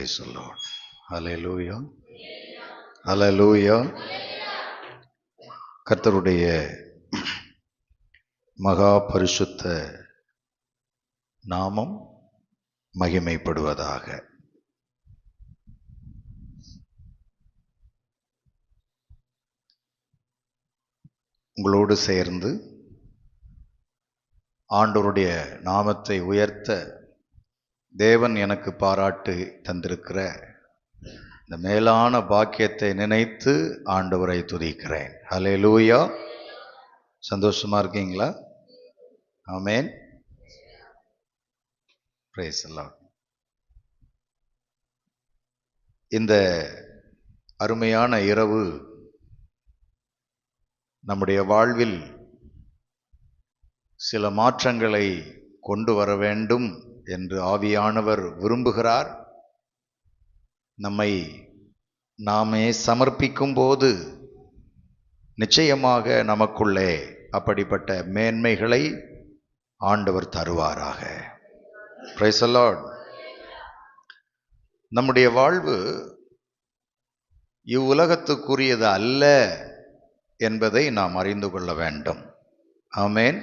Praise the Lord. Hallelujah. Hallelujah. கர்த்தருடைய மகா பரிசுத்த நாமம் மகிமைப்படுவதாக. உங்களோடு சேர்ந்து ஆண்டவருடைய நாமத்தை உயர்த்த தேவன் எனக்கு பாராட்டு தந்திருக்கிற இந்த மேலான பாக்கியத்தை நினைத்து ஆண்டவரை துதிக்கிறேன். ஹல்லேலூயா. சந்தோஷமா இருக்கீங்களா? ஆமென். Praise the lord. இந்த அருமையான இரவு நம்முடைய வாழ்வில் சில மாற்றங்களை கொண்டு வர வேண்டும் என்று ஆவியானவர் விரும்புகிறார். நம்மை நாமே சமர்ப்பிக்கும் போது நிச்சயமாக நமக்குள்ளே அப்படிப்பட்ட மேன்மைகளை ஆண்டவர் தருவாராக. Praise the lord. நம்முடைய வாழ்வு இவ்வுலகத்துக்குரியது அல்ல என்பதை நாம் அறிந்து கொள்ள வேண்டும். ஆமென்.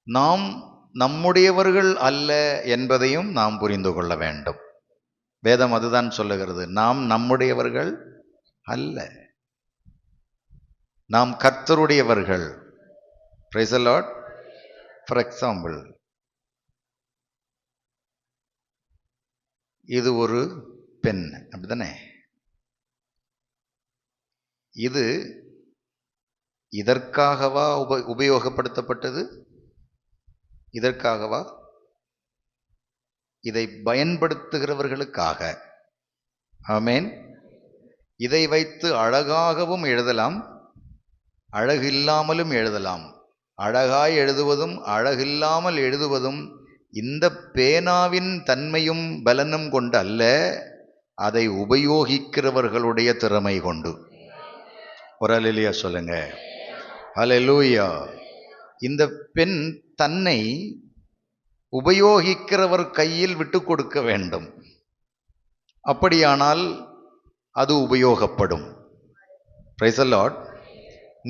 நாம் நம்முடையவர்கள் அல்ல என்பதையும் நாம் புரிந்து கொள்ள வேண்டும். வேதம் அதுதான் சொல்லுகிறது. நாம் நம்முடையவர்கள் அல்ல, நாம் கர்த்தருடையவர்கள். Praise the lord. For example, இது ஒரு பென், அப்படிதானே? இது இதற்காகவா உபயோகப்படுத்தப்பட்டது? இதற்காகவா? இதை பயன்படுத்துகிறவர்களுக்காக. ஆமென். இதை வைத்து அழகாகவும் எழுதலாம், அழகில்லாமலும் எழுதலாம். அழகாய் எழுதுவதும் அழகில்லாமல் எழுதுவதும் இந்த பேனாவின் தன்மையும் பலனும் கொண்டு அல்ல, அதை உபயோகிக்கிறவர்களுடைய திறமை கொண்டு. ஒரு அல்லேலூயா சொல்லுங்க. ஹல்லேலூயா. இந்த பெண் தன்னை உபயோகிக்கிறவர் கையில் விட்டு கொடுக்க வேண்டும். அப்படியானால் அது உபயோகப்படும். Price the Lord.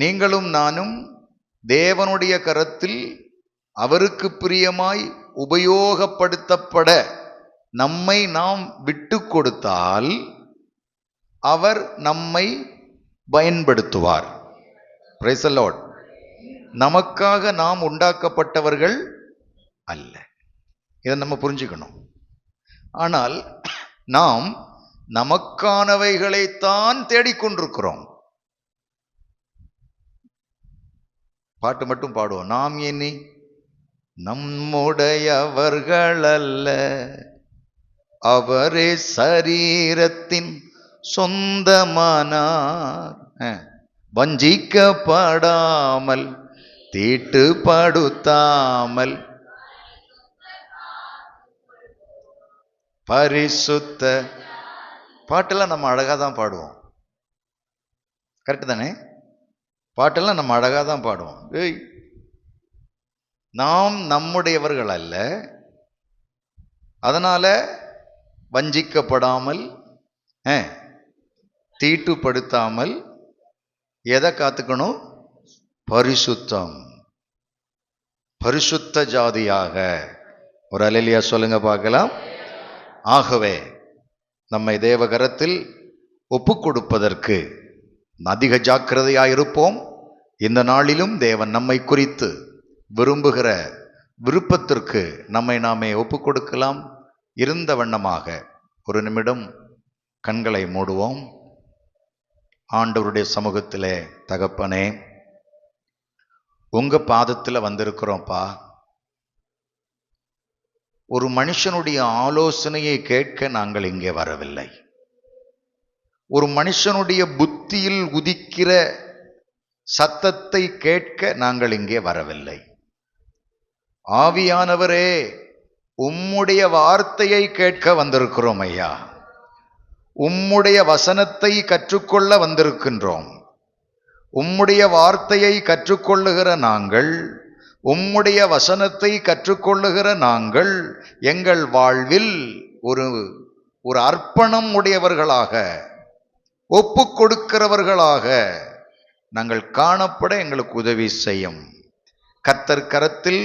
நீங்களும் நானும் தேவனுடைய கரத்தில் அவருக்கு பிரியமாய் உபயோகப்படுத்தப்பட நம்மை நாம் விட்டு கொடுத்தால் அவர் நம்மை பயன்படுத்துவார். Praise the lord. நமக்காக நாம் உண்டாக்கப்பட்டவர்கள் அல்ல, இதை நம்ம புரிஞ்சுக்கணும். ஆனால் நாம் நமக்கானவைகளைத்தான் தேடிக்கொண்டிருக்கிறோம். பாட்டு மட்டும் பாடுவோம். நாம் இனி நம்முடையவர்கள் அல்ல, அவரே சரீரத்தின் சொந்தமானார், வஞ்சிக்கப்படாமல் தீட்டுப்படுத்தாமல் பரிசுத்த. பாட்டெல்லாம் நம்ம அழகா தான் பாடுவோம். கரெக்ட் தானே? பாட்டெல்லாம் நம்ம அழகா தான் பாடுவோம். நாம் நம்முடையவர்கள் அல்ல, அதனால வஞ்சிக்கப்படாமல் தீட்டுப்படுத்தாமல் எதை காத்துக்கணும்? பரிசுத்தம், பரிசுத்த ஜாதியாக. ஒரு அல்லேலூயா சொல்லுங்க பார்க்கலாம். ஆகவே நம்மை தேவகரத்தில் ஒப்பு கொடுப்பதற்கு அதிக ஜாக்கிரதையாயிருப்போம். இந்த நாளிலும் தேவன் நம்மை குறித்து விரும்புகிற விருப்பத்திற்கு நம்மை நாமே ஒப்பு கொடுக்கலாம். இருந்த வண்ணமாக ஒரு நிமிடம் கண்களை மூடுவோம். ஆண்டவருடைய சமூகத்திலே, தகப்பனே, உங்க பாதத்தில் வந்திருக்கிறோம்ப்பா. ஒரு மனுஷனுடைய ஆலோசனையை கேட்க நாங்கள் இங்கே வரவில்லை. ஒரு மனுஷனுடைய புத்தியில் உதிக்கிற சத்தத்தை கேட்க நாங்கள் இங்கே வரவில்லை. ஆவியானவரே, உம்முடைய வார்த்தையை கேட்க வந்திருக்கிறோம் ஐயா. உம்முடைய வசனத்தை கற்றுக்கொள்ள வந்திருக்கின்றோம். உம்முடைய வார்த்தையை கற்றுக்கொள்ளுகிற நாங்கள், உம்முடைய வசனத்தை கற்றுக்கொள்ளுகிற நாங்கள் எங்கள் வாழ்வில் ஒரு ஒரு அர்ப்பணம் உடையவர்களாக, ஒப்பு கொடுக்கிறவர்களாக நாங்கள் காணப்பட எங்களுக்கு உதவி செய்யும். கர்த்தர் கரத்தில்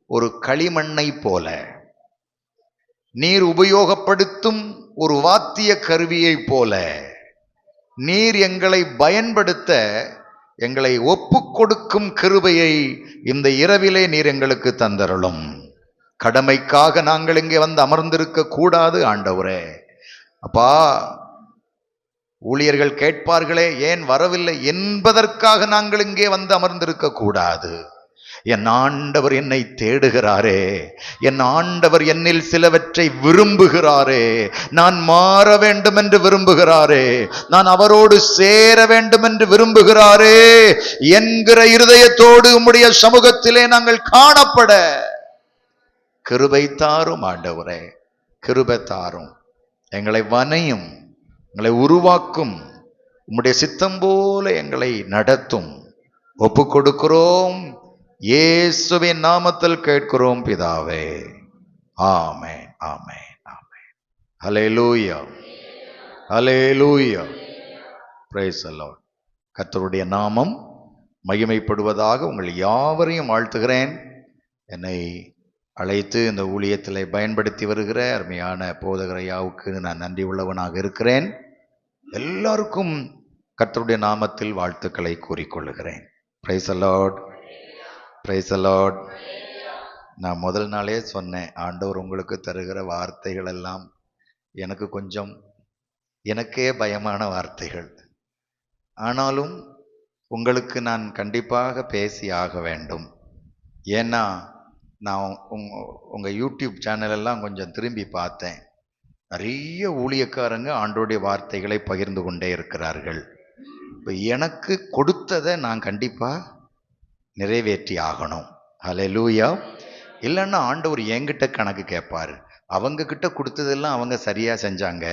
ஒரு களிமண்ணை போல, நீர் உபயோகப்படுத்தும் ஒரு வாத்திய கருவியை போல நீர் எங்களை பயன்படுத்த எங்களை ஒப்பு கொடுக்கும் கிருபையை இந்த இரவிலே நீர் எங்களுக்கு தந்தருளும். கடமைக்காக நாங்கள் இங்கே வந்து அமர்ந்திருக்க கூடாது ஆண்டவரே. அப்பா, ஊழியர்கள் கேட்பார்களே ஏன் வரவில்லை என்பதற்காக நாங்கள் இங்கே வந்து அமர்ந்திருக்க கூடாது. என் ஆண்டவர் என்னை தேடுகிறாரே, என் ஆண்டவர் என்னில் சிலவற்றை விரும்புகிறாரே, நான் மாற வேண்டும் என்று விரும்புகிறாரே, நான் அவரோடு சேர வேண்டும் என்று விரும்புகிறாரே என்கிற இருதயத்தோடு உம்முடைய சமூகத்திலே நாங்கள் காணப்பட கிருபை தாரும் ஆண்டவரே, கிருபை தாரும். எங்களை வனையும், எங்களை உருவாக்கும், உம்முடைய சித்தம் போல எங்களை நடத்தும். ஒப்பு கொடுக்கிறோம், இயேசுவின் நாமத்தில் கேட்கிறோம் பிதாவே. ஆமென், ஆமென், ஆமென். ஹல்லேலூயா, ஹல்லேலூயா. Praise the lord. கர்த்தருடைய நாமம் மகிமைப்படுவதாக. உங்கள் யாவரையும் வாழ்த்துகிறேன். என்னை அழைத்து இந்த ஊழியத்தில் பயன்படுத்தி வருகிற அருமையான போதகர் ஐயாவுக்கு நான் நன்றி உள்ளவனாக இருக்கிறேன். எல்லாருக்கும் கர்த்தருடைய நாமத்தில் வாழ்த்துக்களை கூறிக்கொள்ளுகிறேன். Praise the lord, praise the lord. நான் முதல் நாளே சொன்னேன், ஆண்டவர் உங்களுக்கு தருகிற வார்த்தைகள் எல்லாம் எனக்கு கொஞ்சம் எனக்கே பயமான வார்த்தைகள். ஆனாலும் உங்களுக்கு நான் கண்டிப்பாக பேசி ஆக வேண்டும். ஏன்னா நான் உங்கள் யூடியூப் சேனலெல்லாம் கொஞ்சம் திரும்பி பார்த்தேன். நிறைய ஊழியக்காரங்க ஆண்டவருடைய வார்த்தைகளை பகிர்ந்து கொண்டே இருக்கிறார்கள். இப்போ எனக்கு கொடுத்ததை நான் கண்டிப்பாக நிறைவேற்றி ஆகணும். ஹல்லேலூயா. இல்லைன்னா ஆண்டவர் என்கிட்ட கணக்கு கேட்பார். அவங்க கிட்ட கொடுத்ததெல்லாம் அவங்க சரியாக செஞ்சாங்க,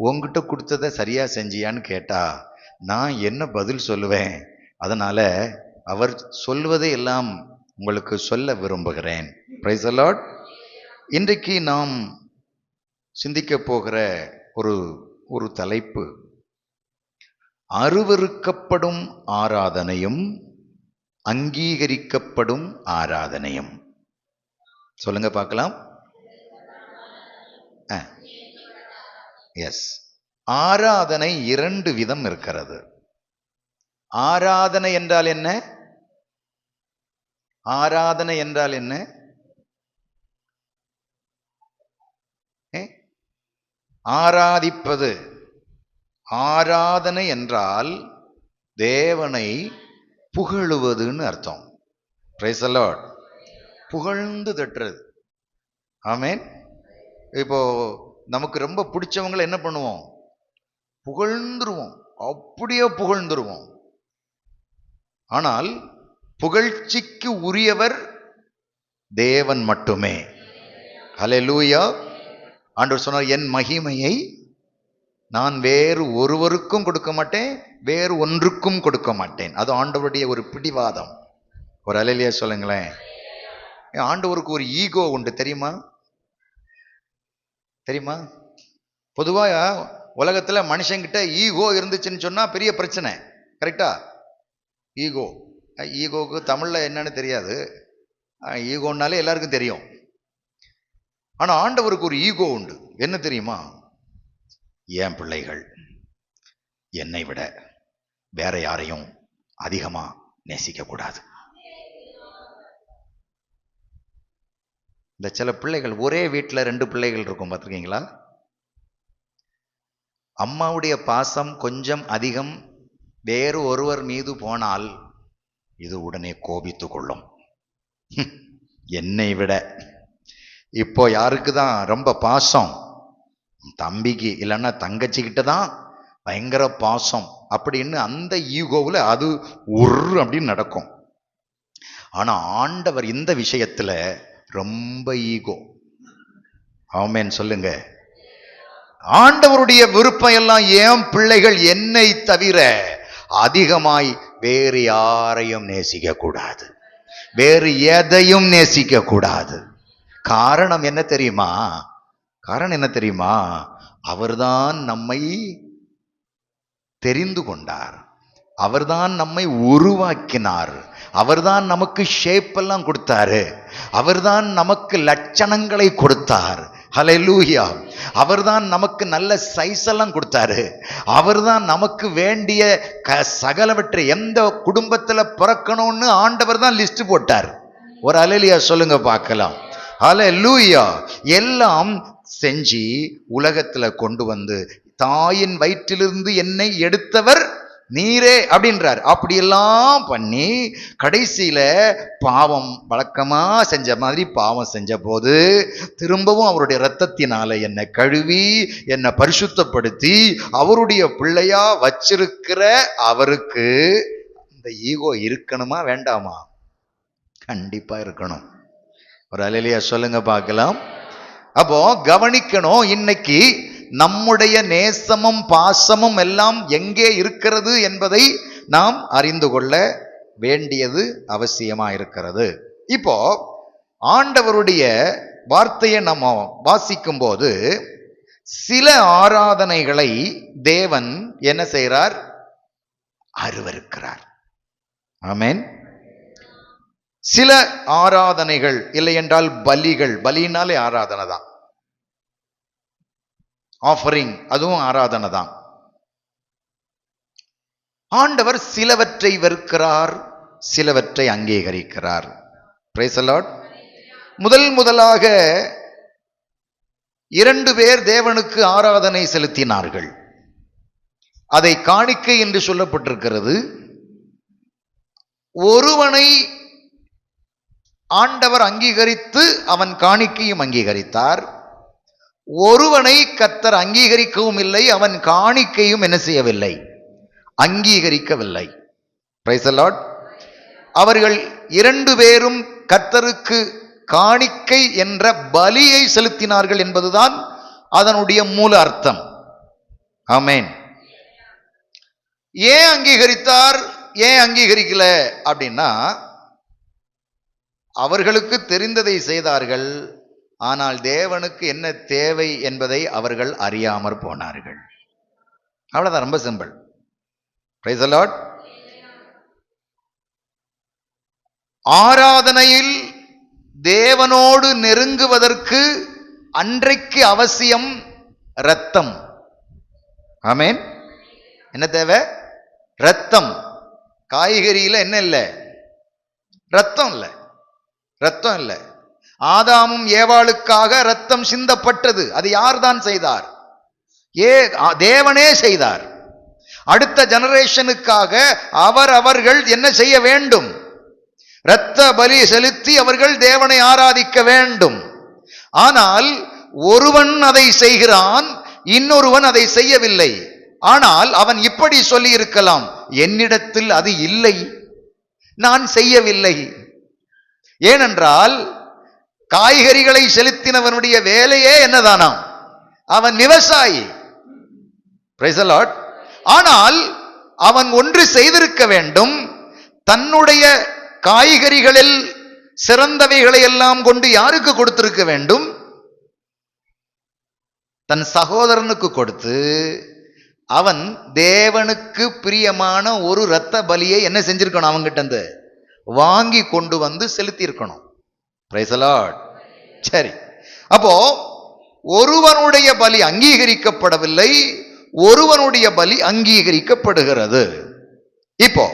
உங்ககிட்ட கொடுத்ததை சரியாக செஞ்சியான்னு கேட்டா நான் என்ன பதில் சொல்லுவேன்? அதனால் அவர் சொல்வதை எல்லாம் உங்களுக்கு சொல்ல விரும்புகிறேன். Price the Lord. இன்றைக்கு நாம் சிந்திக்க போகிற ஒரு தலைப்பு, அருவருக்கப்படும் ஆராதனையும் அங்கீகரிக்கப்படும் ஆராதனையும். சொல்லுங்க பார்க்கலாம். எஸ், ஆராதனை இரண்டு விதம் இருக்கிறது. ஆராதனை என்றால் என்ன? ஆராதனை என்றால் என்ன? ஆராதிப்பது. ஆராதனை என்றால் தேவனை புகழுவதுன்னு அர்த்தம். Price the Lord. புகழ்ந்து தட்டுறது. ஆமென். இப்போ நமக்கு ரொம்ப பிடிச்சவங்களை என்ன பண்ணுவோம்? புகழ்ந்துருவோம், அப்படியே புகழ்ந்துருவோம். ஆனால் புகழ்ச்சிக்கு உரியவர் தேவன் மட்டுமே. ஹல்லேலூயா. ஆண்டவர் சொன்னார், என் மகிமையை நான் வேறு ஒருவருக்கும் கொடுக்க மாட்டேன், வேறு ஒன்றுக்கும் கொடுக்க மாட்டேன். அது ஆண்டவருடைய ஒரு பிடிவாதம். ஒரு ஹல்லேலூயா சொல்லுங்களேன். ஆண்டவருக்கு ஒரு ஈகோ உண்டு, தெரியுமா? தெரியுமா? பொதுவாக உலகத்தில் மனுஷங்கிட்ட ஈகோ இருந்துச்சுன்னு சொன்னால் பெரிய பிரச்சனை. கரெக்டா? ஈகோ, ஈகோவுக்கு தமிழில் என்னன்னு தெரியாது. ஈகோன்னாலே எல்லாருக்கும் தெரியும். ஆனால் ஆண்டவருக்கு ஒரு ஈகோ உண்டு. என்ன தெரியுமா? என் பிள்ளைகள் என்னை விட வேற யாரையும் அதிகமா நேசிக்க கூடாது. இந்த சில பிள்ளைகள், ஒரே வீட்டில் 2 பிள்ளைகள் இருக்கும், பார்த்துருக்கீங்களா? அம்மாவுடைய பாசம் கொஞ்சம் அதிகம் வேறு ஒருவர் மீது போனால் இது உடனே கோபித்து கொள்ளும். என்னை விட இப்போ யாருக்கு தான் ரொம்ப பாசம்? தம்பிக்கு இல்லைன்னா தங்கச்சிக்கிட்ட தான் பயங்கர பாசம் அப்படின்னு அந்த ஈகோவில் அது அப்படின்னு நடக்கும். ஆனா ஆண்டவர் இந்த விஷயத்துல ரொம்ப ஈகோ. ஆமென் சொல்லுங்க. ஆண்டவருடைய விருப்பம் எல்லாம் என் பிள்ளைகள் என்னை தவிர அதிகமாய் வேறு யாரையும் நேசிக்க கூடாது, வேறு எதையும் நேசிக்க கூடாது. காரணம் என்ன தெரியுமா? காரணம் என்ன தெரியுமா? அவர்தான் நம்மை தெரிந்து கொண்டார், அவர்தான் நம்மை உருவாக்கினார், அவர்தான் நமக்கு ஷேப் எல்லாம் கொடுத்தாரு, அவர்தான் நமக்கு லட்சணங்களை கொடுத்தார். ஹல்லேலூயா. அவர்தான் நமக்கு நல்ல சைஸ் எல்லாம் கொடுத்தாரு, அவர்தான் நமக்கு வேண்டிய சகலவற்றை எந்த குடும்பத்துல பிறக்கணும்னு ஆண்டவர் தான் லிஸ்ட் போட்டார். ஒரு ஹல்லேலூயா சொல்லுங்க பார்க்கலாம். ஹல்லேலூயா. எல்லாம் செஞ்சு உலகத்துல கொண்டு வந்து தாயின் வயிற்றிலிருந்து என்னை எடுத்தவர் நீரே அப்படின்றார். அப்படியெல்லாம் பண்ணி கடைசியில பாவம் வழக்கமா செஞ்ச மாதிரி பாவம் செஞ்ச போது திரும்பவும் அவருடைய இரத்தத்தினால என்னை கழுவி என்னை பரிசுத்தப்படுத்தி அவருடைய பிள்ளையா வச்சிருக்கிற அவருக்கு இந்த ஈகோ இருக்கணுமா வேண்டாமா? கண்டிப்பா இருக்கணும். ஒரு அல்லேலூயா சொல்லுங்க பார்க்கலாம். அப்போ கவனிக்கணும், இன்னைக்கு நம்முடைய நேசமும் பாசமும் எல்லாம் எங்கே இருக்கிறது என்பதை நாம் அறிந்து கொள்ள வேண்டியது அவசியமா இருக்கிறது. இப்போ ஆண்டவருடைய வார்த்தையை நம்ம வாசிக்கும் போது சில ஆராதனைகளை தேவன் என்ன செய்கிறார்? அருவருக்கிறார். ஆமென். சில ஆராதனைகள் இல்லை என்றால் பலிகள், பலினாலே ஆராதனை தான், ஆஃபரிங் அதுவும் ஆராதனை தான். ஆண்டவர் சிலவற்றை வெறுக்கிறார், சிலவற்றை அங்கீகரிக்கிறார். Price the Lord. முதலாக 2 பேர் தேவனுக்கு ஆராதனை செலுத்தினார்கள். அதை காணிக்கை என்று சொல்லப்பட்டிருக்கிறது. ஒருவனை ஆண்டவர் அங்கீகரித்து அவன் காணிக்கையும் அங்கீகரித்தார். ஒருவனை கர்த்தர் அங்கீகரிக்கவும் இல்லை, அவன் காணிக்கையும் என்ன செய்யவில்லை? அங்கீகரிக்கவில்லை. Praise the lord. அவர்கள் 2 பேரும் கர்த்தருக்கு காணிக்கை என்ற பலியை செலுத்தினார்கள் என்பதுதான் அதனுடைய மூல அர்த்தம். ஆமென். ஏன் அங்கீகரித்தார், ஏன் அங்கீகரிக்கல அப்படின்னா, அவர்களுக்கு தெரிந்ததை செய்தார்கள், ஆனால் தேவனுக்கு என்ன தேவை என்பதை அவர்கள் அறியாமற் போனார்கள். அவ்வளவுதான், ரொம்ப சிம்பிள். Price the Lord. ஆராதனையில் தேவனோடு நெருங்குவதற்கு அன்றைக்கு அவசியம் இரத்தம். ஆமென். என்ன தேவை? இரத்தம். காய்கறியில என்ன இல்லை? இரத்தம் இல்லை, இரத்தம் இல்லை. ஆதாமும் ஏவாளுக்காக இரத்தம் சிந்தப்பட்டது. அது யார்தான் செய்தார்? தேவனே செய்தார். அடுத்த ஜெனரேஷனுக்காக அவர்கள் என்ன செய்ய வேண்டும்? இரத்த பலி செலுத்தி அவர்கள் தேவனை ஆராதிக்க வேண்டும். ஆனால் ஒருவன் அதை செய்கிறான், இன்னொருவன் அதை செய்யவில்லை. ஆனால் அவன் இப்படி சொல்லி இருக்கலாம், என்னிடத்தில் அது இல்லை, நான் செய்யவில்லை. ஏனென்றால் காய்கறிகளை செலுத்தினவனுடைய வேலையே என்னதானாம்? அவன் விவசாயி. Price the Lord. ஆனால் அவன் ஒன்று செய்திருக்க வேண்டும், தன்னுடைய காய்கறிகளில் சிறந்தவைகளை எல்லாம் கொண்டு யாருக்கு கொடுத்திருக்க வேண்டும்? தன் சகோதரனுக்கு கொடுத்து அவன் தேவனுக்கு பிரியமான ஒரு இரத்த பலியை என்ன செஞ்சிருக்கணும்? அவங்கிட்ட இருந்து வாங்கி கொண்டு வந்து செலுத்தி இருக்கணும். Price the lord. சரி, அப்போ ஒருவனுடைய பலி அங்கீகரிக்கப்படவில்லை, ஒருவனுடைய பலி அங்கீகரிக்கப்படுகிறது. இப்போ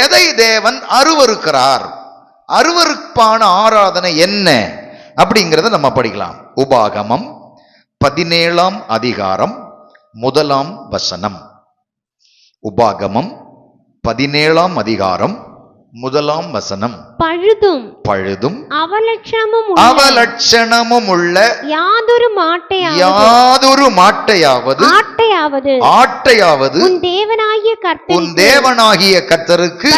எதை தேவன் அருவருக்கிறார், அருவருப்பான ஆராதனை என்ன அப்படிங்கிறத நம்ம படிக்கலாம். உபாகமம் 17ஆம் அதிகாரம் 1ஆம் வசனம். உபாகமம் 17ஆம் அதிகாரம் 1ஆம் வசனம். பழுதும் அவலட்சணமும் உள்ள யாதொரு மாட்டையாவது உன் தேவனாகிய கர்த்தருக்கு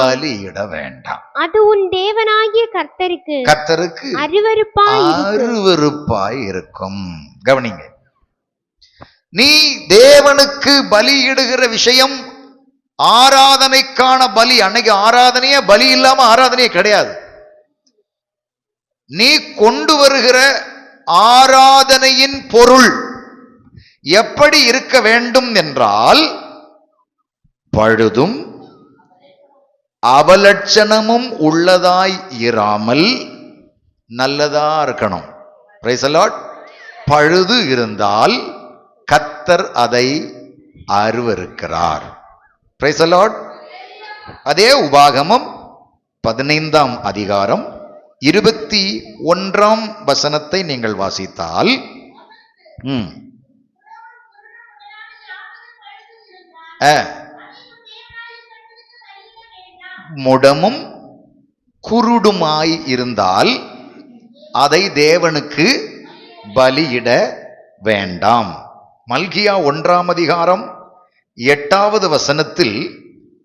பலியிட வேண்டாம். அது உன் தேவனாகிய கர்த்தருக்கு அருவருப்பாய் இருக்கும். கவனிங்க, நீ தேவனுக்கு பலியிடுகிற விஷயம் ஆராதனைக்கான பலி. அன்னைக்கு ஆராதனையே பலி இல்லாம ஆராதனையே கிடையாது. நீ கொண்டு வருகிற ஆராதனையின் பொருள் எப்படி இருக்க வேண்டும் என்றால், பழுதும் அவலட்சணமும் உள்ளதாய் இராமல் நல்லதா இருக்கணும். Price the Lord. பழுது இருந்தால் கர்த்தர் அதை அருவருக்கிறார். Price the Lord. அதே உபாகமம் 15ஆம் அதிகாரம் 21ஆம் வசனத்தை நீங்கள் வாசித்தால், முடமும் குருடுமாய் இருந்தால் அதை தேவனுக்கு பலியிட வேண்டாம். மல்கியா 1ஆம் அதிகாரம் 8வது வசனத்தில்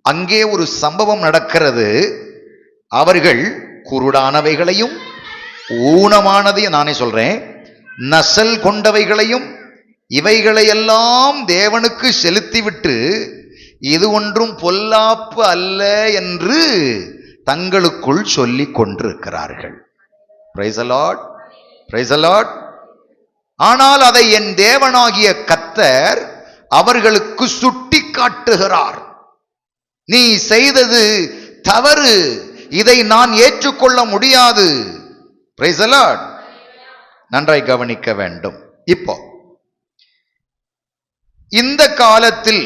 அங்கே ஒரு சம்பவம் நடக்கிறது. அவர்கள் குருடானவைகளையும் ஊனமானதையும், நானே சொல்றேன், நசல் கொண்டவைகளையும் இவைகளையெல்லாம் தேவனுக்கு செலுத்திவிட்டு இது ஒன்றும் பொல்லாப்பு அல்ல என்று தங்களுக்குள் சொல்லிக் கொண்டிருக்கிறார்கள். Price the lord. Praise the Lord. ஆனால் அதை என் தேவனாகிய கர்த்தர் அவர்களுக்கு சுட்டி காட்டுகிறார். நீ செய்தது தவறு, இதை நான் ஏற்றுக்கொள்ள முடியாது. Price the Lord. நன்றாய் கவனிக்க வேண்டும். இப்போ இந்த காலத்தில்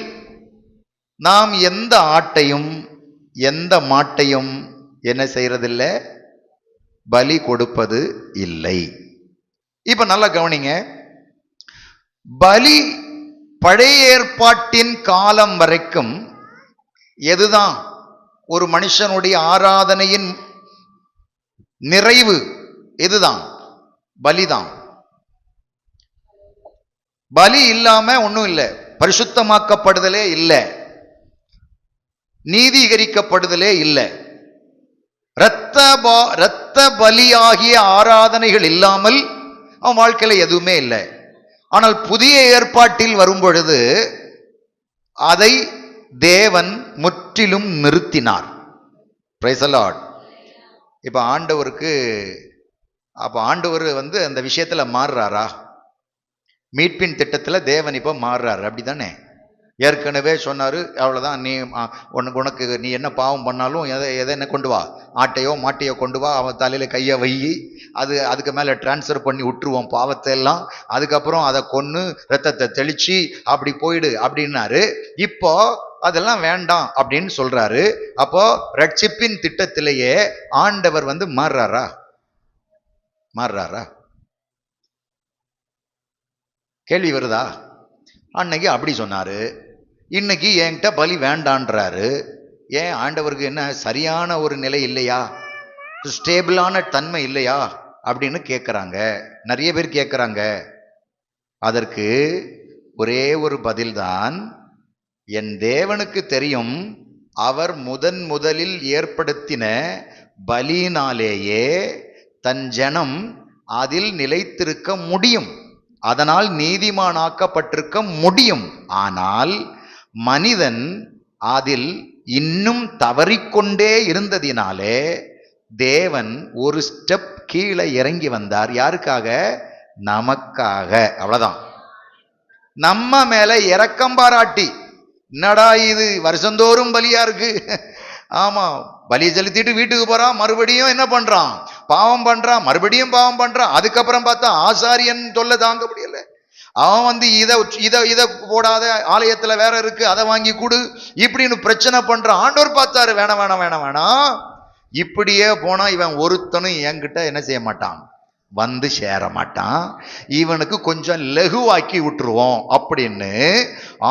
நாம் எந்த ஆட்டையும் எந்த மாட்டையும் என்ன செய்யறதில்லை, பலி கொடுப்பது இல்லை. இப்ப நல்லா கவனிங்க. பலி பழைய ஏற்பாட்டின் காலம் வரைக்கும் எதுதான் ஒரு மனுஷனுடைய ஆராதனையின் நிறைவு? எதுதான்? பலிதான். பலி இல்லாம ஒன்றும் இல்லை. பரிசுத்தமாக்கப்படுதலே இல்லை, நீதீகரிக்கப்படுதலே இல்லை. இரத்த பலியாகிய ஆராதனைகள் இல்லாமல் அவன் வாழ்க்கையில எதுவுமே இல்லை. ஆனால் புதிய ஏற்பாட்டில் வரும் பொழுது அதை தேவன் முற்றிலும் நிறுத்தினார். Price the Lord. இப்ப ஆண்டவருக்கு ஆண்டவர் அந்த விஷயத்துல மாறுறாரா? மீட்பின் திட்டத்துல தேவன் இப்ப மாறுறாரு, அப்படித்தானே? ஏற்கனவே சொன்னாரு, அவ்வளவுதான், நீ உனக்கு நீ என்ன பாவம் பண்ணாலும் எதை என்ன கொண்டு வா, ஆட்டையோ மாட்டையோ கொண்டு வா, அவன் தலையில கையை வை, அதுக்கு மேல டிரான்ஸ்ஃபர் பண்ணி விட்டுருவோம் பாவத்தை எல்லாம், அதுக்கப்புறம் அதை கொன்னு ரத்தத்தை தெளிச்சு அப்படி போயிடு அப்படின்னாரு. இப்போ அதெல்லாம் வேண்டாம் அப்படின்னு சொல்றாரு. அப்போ ரட்சிப்பின் திட்டத்திலேயே ஆண்டவர் மாறுறாரா? கேள்வி வருதா? அன்னைக்கு அப்படி சொன்னாரு, இன்னைக்கு என்கிட்ட பலி வேண்டான்றாரு. ஏன் ஆண்டவருக்கு என்ன சரியான ஒரு நிலை இல்லையா, ஸ்டேபிளான தன்மை இல்லையா அப்படின்னு கேட்குறாங்க. நிறைய பேர் கேட்குறாங்க. அதற்கு ஒரே ஒரு பதில்தான், என் தேவனுக்கு தெரியும், அவர் முதலில் ஏற்படுத்தின பலியினாலேயே தன் ஜனம் அதில் நிலைத்திருக்க முடியும், அதனால் நீதிமானாக்கப்பட்டிருக்க முடியும். ஆனால் மனிதன் அதில் இன்னும் தவறிக்கொண்டே இருந்ததினாலே தேவன் ஒரு ஸ்டெப் கீழே இறங்கி வந்தார். யாருக்காக? நமக்காக. அவ்வளவுதான். நம்ம மேல இரக்கம் பாராட்டி, என்னடா இது வருஷந்தோறும் பலியா இருக்கு, ஆமா பலி செலுத்திட்டு வீட்டுக்கு போறான், மறுபடியும் என்ன பண்றான், பாவம் பண்றான், மறுபடியும் பாவம் பண்றான். அதுக்கப்புறம் பார்த்தா ஆசாரியன் தொல்லை தாங்க முடியல, அவன் இத போடாத, ஆலயத்துல வேற இருக்கு, அதை வாங்கி கொடு, இப்படின்னு பிரச்சனை பண்றான். ஆண்டவர் பார்த்தாரு, வேணாம் வேணாம் வேணாம் வேணாம், இப்படியே போனா இவன் ஒருத்தனும் என்கிட்ட என்ன செய்ய மாட்டான், சேர மாட்டான், இவனுக்கு கொஞ்சம் லகுவாக்கி விட்டுருவோம் அப்படின்னு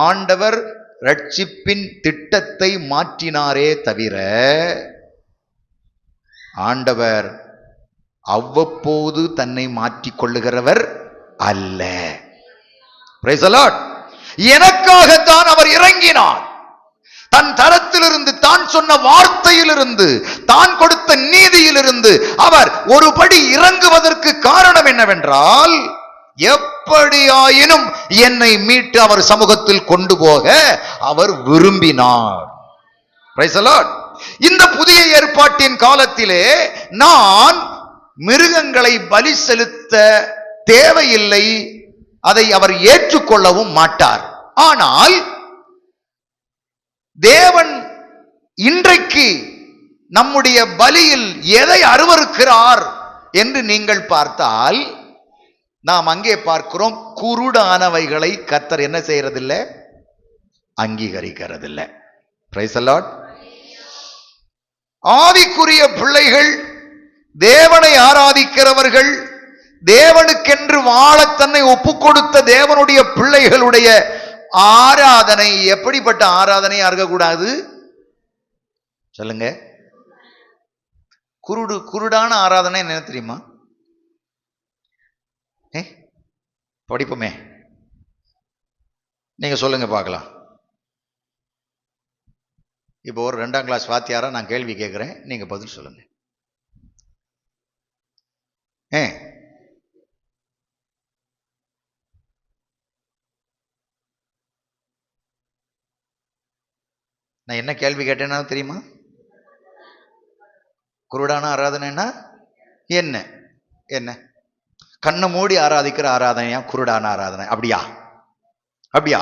ஆண்டவர் ரட்சிப்பின் திட்டத்தை மாற்றினாரே தவிர ஆண்டவர் அவ்வப்போது தன்னை மாற்றிக் கொள்ளுகிறவர் அல்ல. Price the Lord. எனக்காகத்தான் அவர் இறங்கினார். தன் தரத்திலிருந்து, தான் சொன்ன வார்த்தையிலிருந்து, தான் கொடுத்த நீதியிலிருந்து அவர் ஒரு படி இறங்குவதற்கு காரணம் என்னவென்றால், எப்படியாயினும் என்னை மீட்டு அவர் சமூகத்தில் கொண்டு போக அவர் விரும்பினார். Price the lord. இந்த புதிய ஏற்பாட்டின் காலத்திலே நான் மிருகங்களை பலி செலுத்த தேவையில்லை, அதை அவர் ஏற்றுக்கொள்ளவும் மாட்டார். ஆனால் தேவன் இன்றைக்கு நம்முடைய பலியில் எதை அருவருக்கிறார் என்று நீங்கள் பார்த்தால், நாம் அங்கே பார்க்கிறோம், குருடானவைகளை கர்த்தர் என்ன செய்யறதில்லை, அங்கீகரிக்கிறதில்லை. Price the Lord. ஆவிக்குரிய பிள்ளைகள், தேவனை ஆராதிக்கிறவர்கள், தேவனுக்கென்று வாழ தன்னை ஒப்புக் கொடுத்த தேவனுடைய பிள்ளைகளுடைய ஆராதனை எப்படிப்பட்ட ஆராதனையா இருக்கக்கூடாது சொல்லுங்க? குருடான ஆராதனை என்ன தெரியுமா? படிப்புமே, நீங்க சொல்லுங்க பார்க்கலாம். இப்போ ஒரு 2ஆம் கிளாஸ் வாத்தியாரா நான் கேள்வி கேட்கிறேன், நீங்க பதில் சொல்லுங்க. நான் என்ன கேள்வி கேட்டேன்னா தெரியுமா? குருடான ஆராதனைன்னா என்ன? என்ன கண்ணை மூடி ஆராதிக்கிற ஆராதனையா குருடான ஆராதனை? அப்படியா? அப்படியா?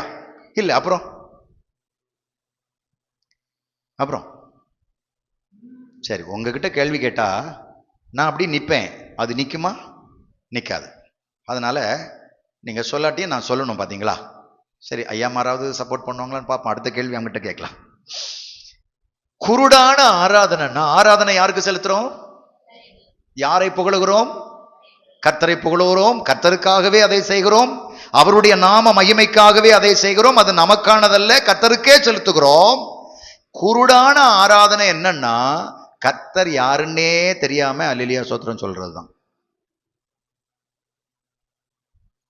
இல்ல. அப்புறம் அப்புறம் சரி, உங்ககிட்ட கேள்வி கேட்டா நான் அப்படி நிற்பேன், அது நிற்குமா? நிற்காது. அதனால நீங்க சொல்லாட்டியும் நான் சொல்லணும், பாத்தீங்களா? சரி, ஐயா மாராவது சப்போர்ட் பண்ணுவாங்களான்னு பார்ப்போம். அடுத்த கேள்வி அவங்ககிட்ட கேட்கலாம். குருடான ஆராதனைன்னா, ஆராதனை யாருக்கு செலுத்துறோம்? யாரை புகழுகிறோம்? கர்த்தரை புகழுகிறோம். கர்த்தருக்காகவே அதை செய்கிறோம். அவருடைய நாம மகிமைக்காகவே அதை செய்கிறோம். அது நமக்கானதல்ல, கர்த்தருக்கே செலுத்துகிறோம். குருடான ஆராதனை என்னன்னா, கர்த்தர் யாருன்னே தெரியாம அல்லேலூயா ஸ்தோத்திரம் சொல்றதுதான்.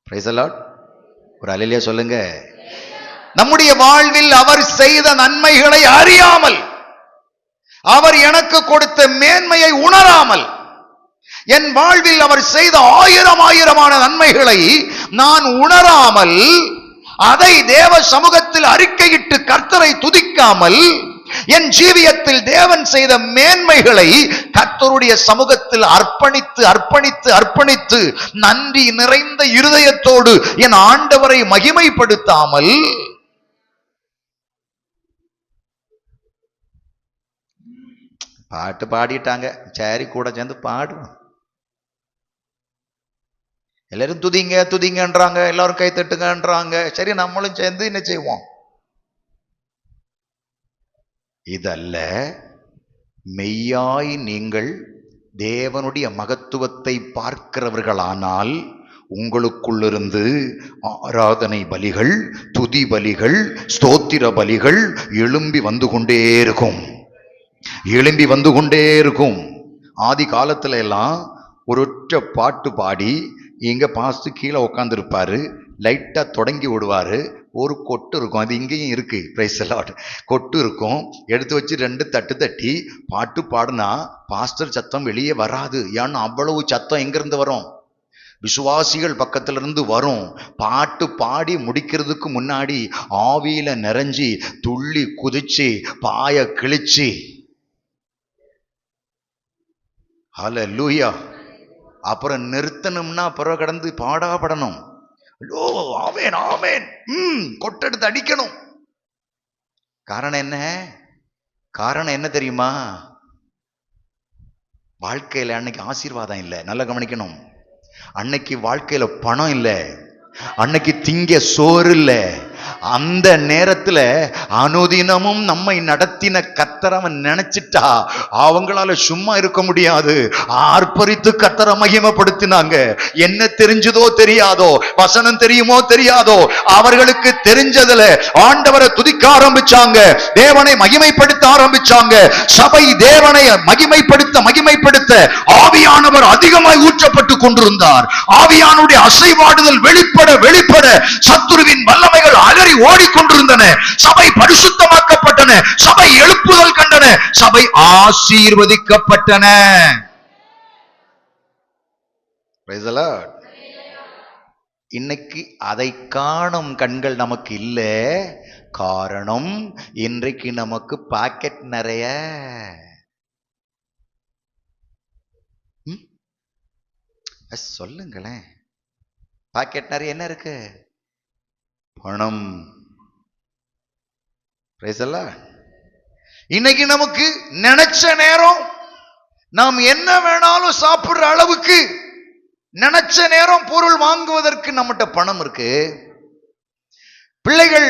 Price the Lord. ஒரு அல்லேலூயா சொல்லுங்க. நம்முடைய வாழ்வில் அவர் செய்த நன்மைகளை அறியாமல், அவர் எனக்கு கொடுத்த மேன்மையை உணராமல், என் வாழ்வில் அவர் செய்த ஆயிரமான நன்மைகளை நான் உணராமல், அதை தேவ சமூகத்தில் அறிக்கையிட்டு கர்த்தரை துதிக்காமல், என் ஜீவியத்தில் தேவன் செய்த மேன்மைகளை கர்த்தருடைய சமூகத்தில் அர்ப்பணித்து அர்ப்பணித்து அர்ப்பணித்து நன்றி நிறைந்த இருதயத்தோடு என் ஆண்டவரை மகிமைப்படுத்தாமல், பாட்டு பாடிட்டாங்க, சரி கூட சேர்ந்து பாடுவோம். எல்லாரும் துதிங்க துதிங்கன்றாங்க, எல்லாரும் கை தட்டுங்கன்றாங்க. சரி, நம்மளும் சேர்ந்து என்ன செய்வோம்? இதல்ல. மெய்யாய் நீங்கள் தேவனுடைய மகத்துவத்தை பார்க்கிறவர்களானால் உங்களுக்குள்ளிருந்து ஆராதனை பலிகள், துதி பலிகள், ஸ்தோத்திர பலிகள் எழும்பி வந்து கொண்டே இருக்கும். எழும்பி வந்து கொண்டே இருக்கும். ஆதி காலத்துல எல்லாம் ஒரொற்ற பாட்டு பாடி இங்க பாஸ்து கீழே உட்கார்ந்து இருப்பாரு, லைட்டா தொடங்கி விடுவாரு. ஒரு கொட்டு இருக்கும், அது இங்கேயும் இருக்கு. Price the Lord. கொட்டு இருக்கும், எடுத்து வச்சு 2 தட்டு தட்டி பாட்டு பாடுனா பாஸ்டர் சத்தம் வெளியே வராது. ஏன்னா அவ்வளவு சத்தம் எங்கிருந்து வரும்? விசுவாசிகள் பக்கத்துல இருந்து வரும். பாட்டு பாடி முடிக்கிறதுக்கு முன்னாடி ஆவியில நிறைஞ்சி துள்ளி குதிச்சு பாய கிழிச்சு, ஹல்லேலூயா. அப்புறம் நிறுத்தணும்னா அப்புறம் கடந்து பாடாப்படணும். ஓ ஆமென் ஆமென், கொட்டெடுத்து அடிக்கணும். காரணம் என்ன? காரணம் என்ன தெரியுமா? வாழ்க்கையில அன்னைக்கு ஆசீர்வாதம் இல்லை. நல்லா கவனிக்கணும். அன்னைக்கு வாழ்க்கையில பணம் இல்லை, அன்னைக்கு திங்க சோறு இல்லை. அந்த நேரத்துல அனுதினமும் நம்மை நடத்தின கர்த்தரை அவன் நினைச்சிட்டா அவங்களால சும்மா இருக்க முடியாது. ஆர்ப்பரித்து கர்த்தரை மகிமைப்படுத்தினாங்க. என்ன தெரிஞ்சதோ தெரியாதோ, வசனம் தெரியுமோ தெரியாதோ, அவர்களுக்கு தெரிஞ்சதுல ஆண்டவரை துதிக்க ஆரம்பிச்சாங்க, தேவனை மகிமைப்படுத்த ஆரம்பிச்சாங்க. சபை தேவனை மகிமைப்படுத்த ஆவியானவர் அதிகமாய் ஊற்றப்பட்டு கொண்டிருந்தார். ஆவியானுடைய அசைவாடுதல் வெளிப்பட சத்துருவின் வல்லமைகள் அலறி ஓடிக்கொண்டிருந்தன. சபை பரிசுத்தமாக்கப்பட்டன, சபை எழுப்புதல் கண்டன, சபை ஆசீர்வதிக்கப்பட்டன. Praise the Lord. இன்னைக்கு அதை காணும் கண்கள் நமக்கு இல்லை. காரணம், இன்றைக்கு நமக்கு பாக்கெட் நிறைய. சொல்லுங்களேன். பாக்கெட் நிறைய என்ன இருக்கு? பணம். இன்னைக்கு நமக்கு நினைச்ச நேரம் நாம் என்ன வேணாலும் சாப்பிடுற அளவுக்கு நினைச்ச நேரம் பொருள் வாங்குவதற்கு நம்மகிட்ட பணம் இருக்கு. பிள்ளைகள்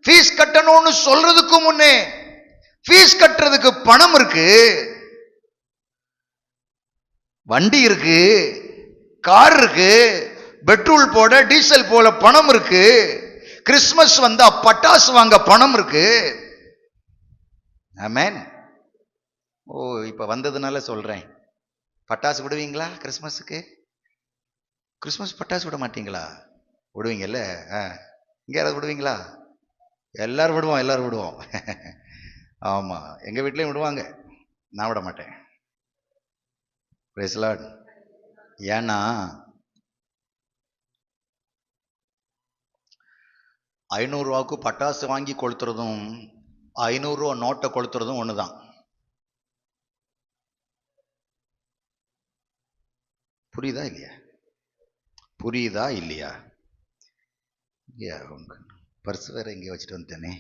ஃபீஸ் கட்டணும்னு சொல்றதுக்கு முன்னே ஃபீஸ் கட்டுறதுக்கு பணம் இருக்கு. வண்டி இருக்கு, கார் இருக்கு, பெட்ரோல் போட டீசல் போல பணம் இருக்கு. கிறிஸ்துமஸ் வந்தா பட்டாசு வாங்க பணம் இருக்கு. ஆமென். ஓ, இப்ப வந்ததுனால சொல்றேன். பட்டாசு விடுவீங்களா கிறிஸ்துமஸுக்கு? கிறிஸ்துமஸ் பட்டாசு விட மாட்டீங்களா? விடுவீங்கல்ல? இங்க யாராவது விடுவீங்களா? எல்லாரும் விடுவோம், எல்லாரும் விடுவோம். ஆமா, எங்க வீட்லயும் விடுவாங்க, நான் விட மாட்டேன். Price the Lord. ஏன்னா 500 ரூபாய்க்கு பட்டாசு வாங்கி கொளுத்துறதும் 500 ரூபா நோட்டை கொளுத்துறதும் ஒண்ணுதான். புரியுதா இல்லையா? புரியுதா இல்லையா? பர்ஸ் வேற இங்கே வச்சுட்டு வந்துட்டேனே.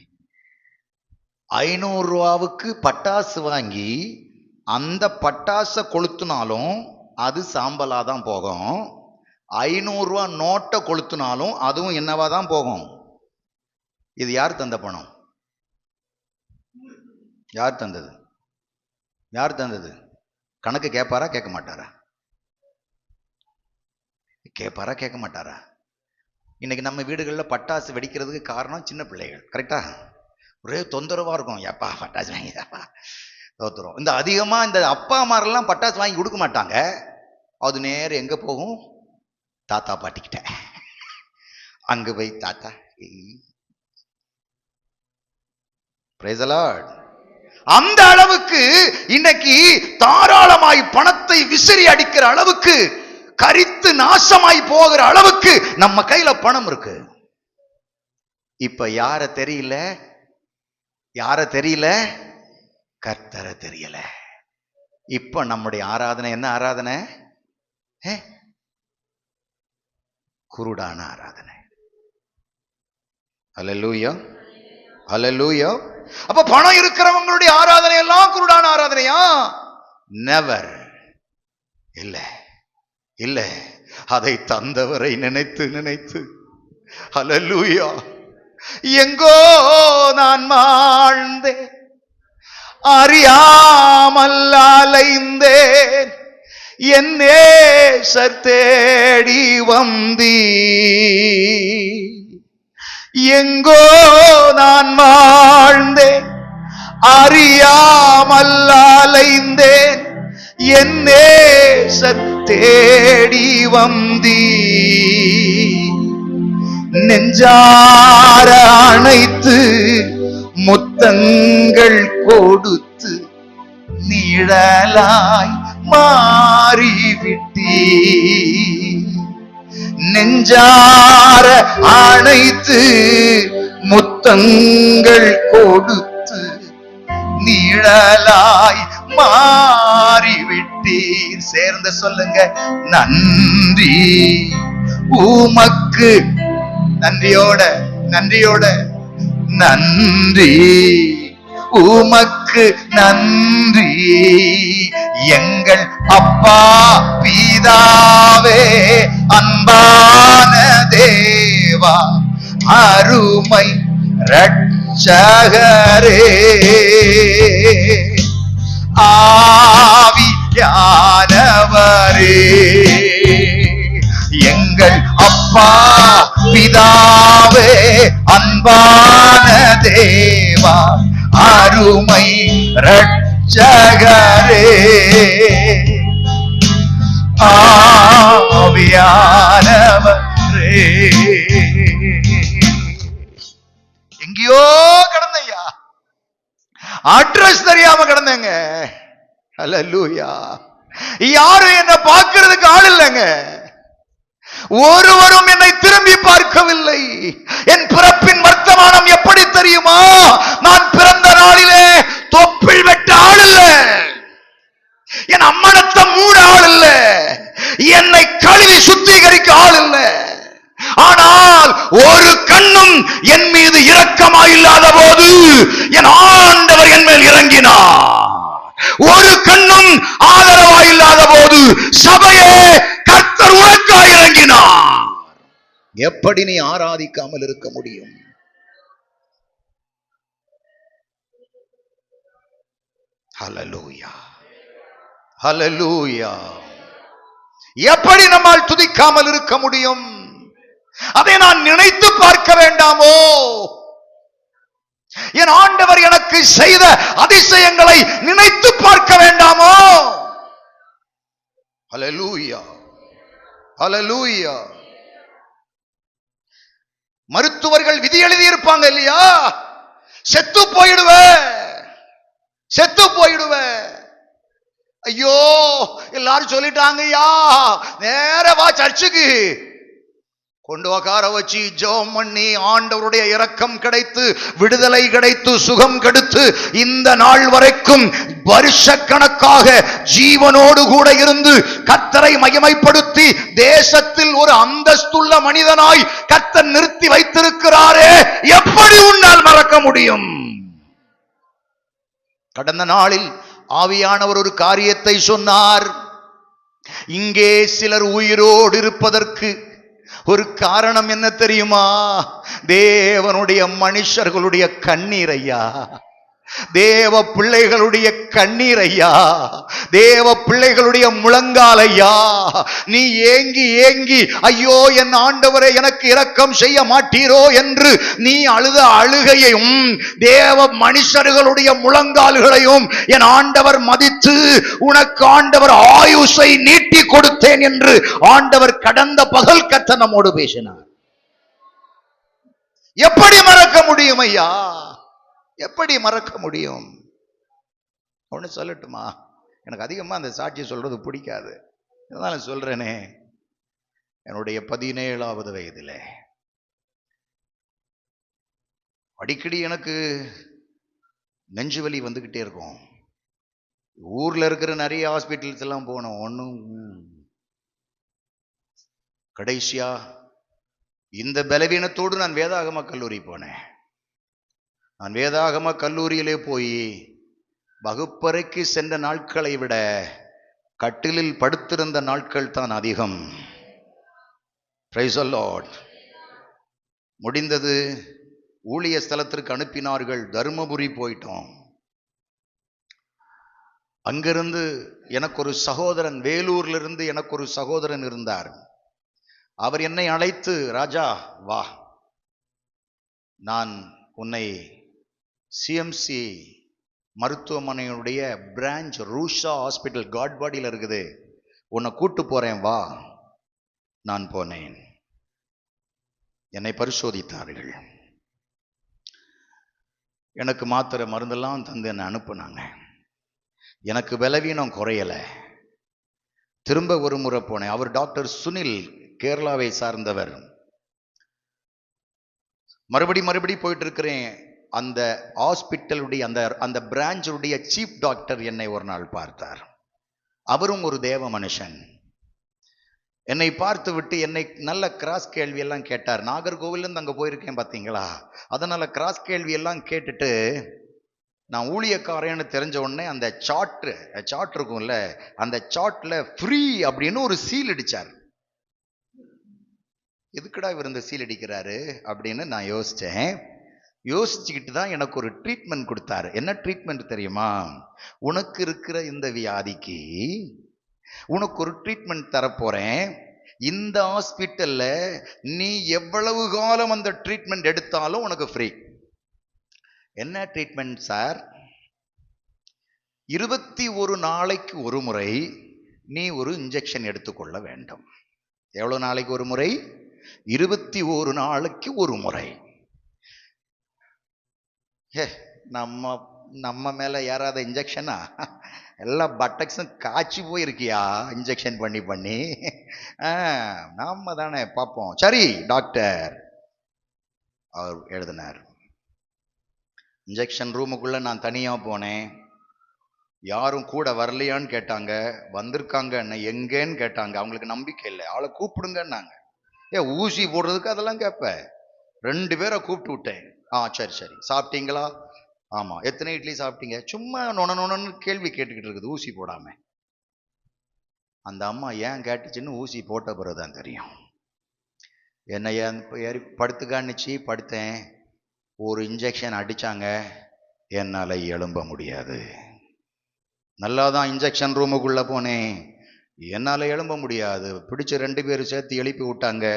500 ரூபாவுக்கு பட்டாசு வாங்கி அந்த பட்டாசை கொளுத்துனாலும் அது சாம்பலா தான் போகும். 500 ரூபா நோட்டை கொளுத்துனாலும் அதுவும் என்னவா தான் போகும். இது யார் தந்த பணம்? யார் தந்தது? யார் தந்தது? கணக்கு கேட்பாரா கேட்க மாட்டாரா? கேட்பாரா கேட்க மாட்டாரா? இன்னைக்கு நம்ம வீடுகளில் பட்டாசு வெடிக்கிறதுக்கு காரணம் சின்ன பிள்ளைகள். கரெக்டா? ஒரே தொந்தரவா இருக்கும். ஏப்பா பட்டாசு வாங்கிதாப்பா தோத்துரும். இந்த அதிகமா இந்த அப்பா அம்மாரெல்லாம் பட்டாசு வாங்கி கொடுக்க மாட்டாங்க. அது நேரம் எங்க போகும்? தாத்தா பாட்டிக்கிட்ட. அங்க போய் தாத்தா. Price the Lord. அந்த அளவுக்கு இன்னைக்கு தாராளமாய் பணத்தை விசிறி அடிக்கிற அளவுக்கு, கரித்து நாசமாய் போகிற அளவுக்கு நம்ம கையில பணம் இருக்கு. இப்ப யார தெரியல? யார தெரியல? கர்த்தரை தெரியல. இப்ப நம்முடைய ஆராதனை என்ன ஆராதனை? குருடான ஆராதனை. அல்லேலூயா, அல்லேலூயா. அப்ப பணம் இருக்கிறவங்களுடைய ஆராதனை எல்லாம் குருடான ஆராதனையா? நெவர். இல்ல இல்ல. அதை தந்தவரை நினைத்து நினைத்து அல்லேலூயா. எங்கோ நான் வாழ்ந்தேன், அறியாமல் அலைந்தேன், என் நேசர் தேடி வந்தீ. எங்கோ நான் வாழ்ந்தேன், அறியாமல் அலைந்தேன், என் நேசர் தேடி வந்தீ. நெஞ்சார அணைத்து முத்தங்கள் கொடுத்து நிழலாய் மாறிவிட்டீ. நெஞ்சார அணைத்து முத்தங்கள் கொடுத்து நிழலாய் மாறிவிட்டீர். சேர்ந்து சொல்லுங்க, நன்றி உமக்கு. நன்றியோட நன்றியோட நன்றி உமக்கு நன்றி. எங்கள் அப்பா பிதாவே, அன்பான தேவா, அருமை இரட்சகரே, ஆவியானவரே, எங்கள் அப்பா பிதாவே, அன்பான தேவா, அருமை இரட்சகரே, ஆவியானவரே. எங்கேயோ கடந்தையா, அட்ரஸ் தெரியாம கடந்தேங்க. அல்லேலூயா. யாரும் என்ன பார்க்கிறதுக்கு ஆள் இல்லைங்க. ஒருவரும் என்னை திரும்பி பார்க்கவில்லை. என் பிறப்பின் வர்த்தமானம் எப்படி தெரியுமா? நான் பிறந்த நாளிலே தொப்பில் வெட்ட ஆள் இல்ல, என் அம்மனத்தை மூட ஆள் இல்ல, என்னை கழுவி சுத்திகரிக்க ஆள் இல்ல. ஆனால் ஒரு கண்ணும் என் மீது இரக்கமாயில்லாத போது என் ஆண்டவர் என் மேல் இறங்கினார். ஒரு கண்ணும் ஆதரவாயில்லாத போது சபையே கர்த்தர் உனக்காக இறங்கினார். எப்படி நீ ஆராதிக்காமல் இருக்க முடியும்? ஹல்லேலூயா, ஹல்லேலூயா. எப்படி நம்மால் துதிக்காமல் இருக்க முடியும்? அதை நான் நினைத்து பார்க்க வேண்டாமோ? என் ஆண்டவர் எனக்கு செய்த அதிசயங்களை நினைத்து பார்க்க வேண்டாமோ? ஹல்லேலூயா, ஹல்லேலூயா. மருத்துவர்கள் விதி எழுதி இருப்பாங்க இல்லையா? செத்து போயிடுவ, செத்து போயிடுவ. ஐயோ எல்லாரும் சொல்லிட்டாங்க, ஐயா நேர வா சர்ச்சுக்கு, கொண்டு உட்கார வச்சு ஜெபம் பண்ணி ஆண்டவருடைய இரக்கம் கிடைத்து, விடுதலை கிடைத்து, சுகம் கிடைத்து, இந்த நாள் வரைக்கும் வருஷக்கணக்காக ஜீவனோடு கூட இருந்து கர்த்தரை மகிமைப்படுத்தி தேசத்தில் ஒரு அந்தஸ்துள்ள மனிதனாய் கர்த்தர் நிறுத்தி வைத்திருக்கிறாரே, எப்படி உன்னால் மறக்க முடியும்? கடந்த நாளில் ஆவியானவர் ஒரு காரியத்தை சொன்னார். இங்கே சிலர் உயிரோடு இருப்பதற்கு ஒரு காரணம் என்ன தெரியுமா? தேவனுடைய மனுஷர்களுடைய கண்ணீர் ஐயா, தேவ பிள்ளைகளுடைய கண்ணீர் ஐயா, தேவ பிள்ளைகளுடைய முழங்கால் ஐயா. நீ ஏங்கி ஏங்கி ஐயோ என் ஆண்டவரை எனக்கு இரக்கம் செய்ய மாட்டீரோ என்று நீ அழுத அழுகையையும் தேவ மனுஷர்களுடைய முழங்கால்களையும் என் ஆண்டவர் மதித்து உனக்கு ஆண்டவர் ஆயுசை நீட்டி கொடுத்தேன் என்று ஆண்டவர் கடந்த பகல் கர்த்தர் நம்மோடு பேசினார். எப்படி மறக்க முடியும் ஐயா? எப்படி மறக்க முடியும்? ஒன்று சொல்லட்டுமா? எனக்கு அதிகமாக அந்த சாட்சி சொல்றது பிடிக்காது, இருந்தாலும் சொல்றேனே. என்னுடைய 17வது வயதில் அடிக்கடி எனக்கு நெஞ்சு வலி வந்துகிட்டே இருக்கும். ஊர்ல இருக்கிற நிறைய ஹாஸ்பிட்டல்ஸ் எல்லாம் போனோம், ஒன்றும். கடைசியா இந்த பலவீனத்தோடு நான் வேதாகம கல்லூரி போனேன். நான் வேதாகம கல்லூரியிலே போய் வகுப்பறைக்கு சென்ற நாட்களை விட கட்டிலில் படுத்திருந்த நாட்கள் தான் அதிகம். Price the Lord. முடிந்தது, ஊழிய ஸ்தலத்திற்கு அனுப்பினார்கள். தர்மபுரி போயிட்டோம். அங்கிருந்து எனக்கு ஒரு சகோதரன், வேலூர்ல இருந்து எனக்கு ஒரு சகோதரன் இருந்தார். அவர் என்னை அழைத்து, ராஜா வா, நான் உன்னை சிஎம்சி மருத்துவமனையுடைய பிரான்ச் ரூஷா ஹாஸ்பிட்டல் காட்பாடியில் இருக்குது, உன்னை கூட்டு போறேன் வா. நான் போனேன். என்னை பரிசோதித்தார்கள். எனக்கு மாத்திரை மருந்தெல்லாம் தந்து என்னை அனுப்புனாங்க. எனக்கு பலவீனம் குறையலை. திரும்ப ஒரு முறை போனேன். அவர் டாக்டர் சுனில், கேரளாவை சார்ந்தவர். மறுபடி போயிட்டு இருக்கிறேன். அந்த ஹாஸ்பிட்டலுடைய அந்த பிரான்ச்சுடைய சீஃப் டாக்டர் என்னை ஒரு நாள் பார்த்தார். அவரும் ஒரு தேவ மனுஷன். என்னை பார்த்து விட்டு என்னை நல்ல கிராஸ் கேள்வி எல்லாம் கேட்டார். நாகர்கோவிலிருந்து அங்கே போயிருக்கேன் பார்த்தீங்களா, அதனால கிராஸ் கேள்வி எல்லாம் கேட்டுட்டு நான் ஊழியக்காரன்னு தெரிஞ்ச உடனே அந்த சார்ட் இருக்கும்ல, அந்த சார்ட்ல ஃப்ரீ அப்படின்னு ஒரு சீல் அடிச்சார். எதுக்குடா இவர் இந்த சீல் அடிக்கிறாரு அப்படின்னு நான் யோசிச்சுக்கிட்டு தான் எனக்கு ஒரு ட்ரீட்மெண்ட் கொடுத்தாரு. என்ன ட்ரீட்மெண்ட் தெரியுமா? உனக்கு இருக்கிற இந்த வியாதிக்கு உனக்கு ஒரு ட்ரீட்மெண்ட் தரப்போறேன். இந்த ஹாஸ்பிட்டல்ல நீ எவ்வளவு காலம் அந்த ட்ரீட்மெண்ட் எடுத்தாலும் உனக்கு ஃப்ரீ. என்ன ட்ரீட்மெண்ட் சார்? 21 நாளைக்கு ஒரு முறை நீ ஒரு இன்ஜெக்ஷன் எடுத்துக்கொள்ள வேண்டும். எவ்வளவு நாளைக்கு ஒரு முறை? 21 நாளைக்கு ஒரு முறை. நம்ம மேல யாராவது இன்ஜெக்ஷனா? எல்லா பட்டக்ஸும் காய்ச்சி போயிருக்கியா இன்ஜெக்ஷன் பண்ணி. நாம தானே பார்ப்போம். சரி டாக்டர், அவர் எழுதினார். இன்ஜெக்ஷன் ரூமுக்குள்ள நான் தனியா போனேன். யாரும் கூட வரலையான்னு கேட்டாங்க. வந்திருக்காங்க. எங்கேன்னு கேட்டாங்க. அவங்களுக்கு நம்பிக்கை இல்லை. ஆளை கூப்பிடுங்கன்னாங்க. ஊசி போடுறதுக்கு அதெல்லாம் கேட்ப. 2 பேரை கூப்பிட்டு விட்டேன். சரி சரி, சாப்பிட்டீங்களா? ஆமா. எத்தனை இட்லி சாப்பிட்டீங்க? சும்மா நொனன்னு கேள்வி கேட்டுக்கிட்டு இருக்குது ஊசி போடாம. அந்த அம்மா ஏன் கேட்டுச்சுன்னு ஊசி போட்ட பிறகுதான் தெரியும். என்னை ஏறி படுத்துக்கான்னுச்சு, படுத்தேன். ஒரு இன்ஜெக்ஷன் அடிச்சாங்க, என்னால எழும்ப முடியாது. நல்லாதான் இன்ஜெக்ஷன் ரூமுக்குள்ள போனேன், என்னால எழும்ப முடியாது. பிடிச்ச 2 பேரும் சேர்த்து எழுப்பி விட்டாங்க.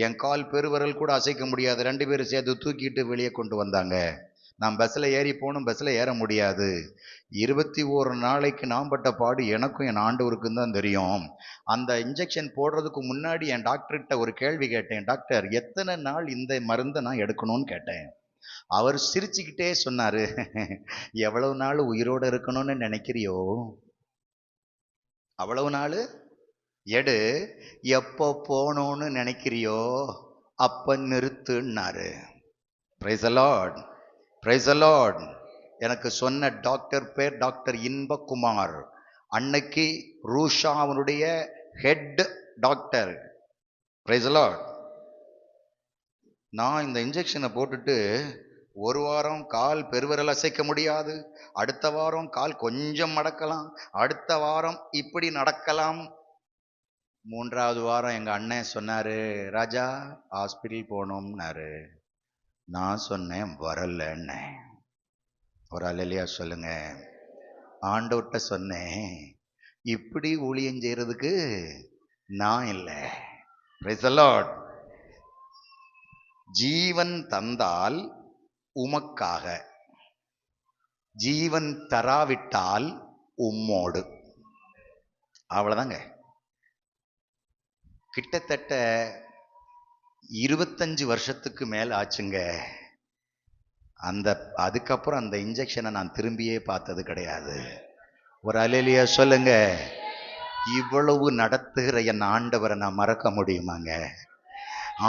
என் கால் பெருவரல் கூட அசைக்க முடியாது. 2 பேரும் சேர்த்து தூக்கிட்டு வெளியே கொண்டு வந்தாங்க. நான் பஸ்ஸில் ஏறி போகணும், பஸ்ஸில் ஏற முடியாது. 21 நாளைக்கு நான் பட்ட பாடு எனக்கும் என் ஆண்டவருக்கும் தான் தெரியும். அந்த இன்ஜெக்ஷன் போடுறதுக்கு முன்னாடி என் டாக்டர்கிட்ட ஒரு கேள்வி கேட்டேன். டாக்டர், எத்தனை நாள் இந்த மருந்தை நான் எடுக்கணும்னு கேட்டேன். அவர் சிரிச்சுக்கிட்டே சொன்னாரு, எவ்வளவு நாள் உயிரோடு இருக்கணும்னு நினைக்கிறியோ அவ்வளவு நாள் எடு, எப்போ போகணும்னு நினைக்கிறியோ அப்ப நிறுத்துன்னாரு. Praise the lord, praise the lord. எனக்கு சொன்ன டாக்டர் பேர் டாக்டர் இன்பகுமார். அன்னைக்கு ரூஷா அவனுடைய head doctor. Praise the lord. நான் இந்த இன்ஜெக்ஷனை போட்டுட்டு 1 வாரம் கால் பெருவிரல் அசைக்க முடியாது, அடுத்த வாரம் கால் கொஞ்சம் மடக்கலாம், அடுத்த வாரம் இப்படி நடக்கலாம். 3வது வாரம் எங்க அண்ணன் சொன்னாரு, ராஜா ஹாஸ்பிட்டல் போனோம்னாரு. நான் சொன்னேன் வரலன்னு. ஒரு அல்லேலூயா சொல்லுங்க. ஆண்டவர்கிட்ட சொன்னேன், இப்படி ஊழியம் செய்யறதுக்கு நான் இல்லை. Price the Lord. ஜீவன் தந்தால் உமக்காக, ஜீவன் தராவிட்டால் உம்மோடு. அவ்வளவுதாங்க. கிட்டத்தட்ட 25 வருஷத்துக்கு மேல ஆச்சுங்க. அதுக்கப்புறம் அந்த இன்ஜெக்ஷனை நான் திரும்பியே பார்த்தது கிடையாது. ஒரு அல்லேலூயா சொல்லுங்க. இவ்வளவு நடத்துகிற என் ஆண்டவரை நான் மறக்க முடியுமாங்க?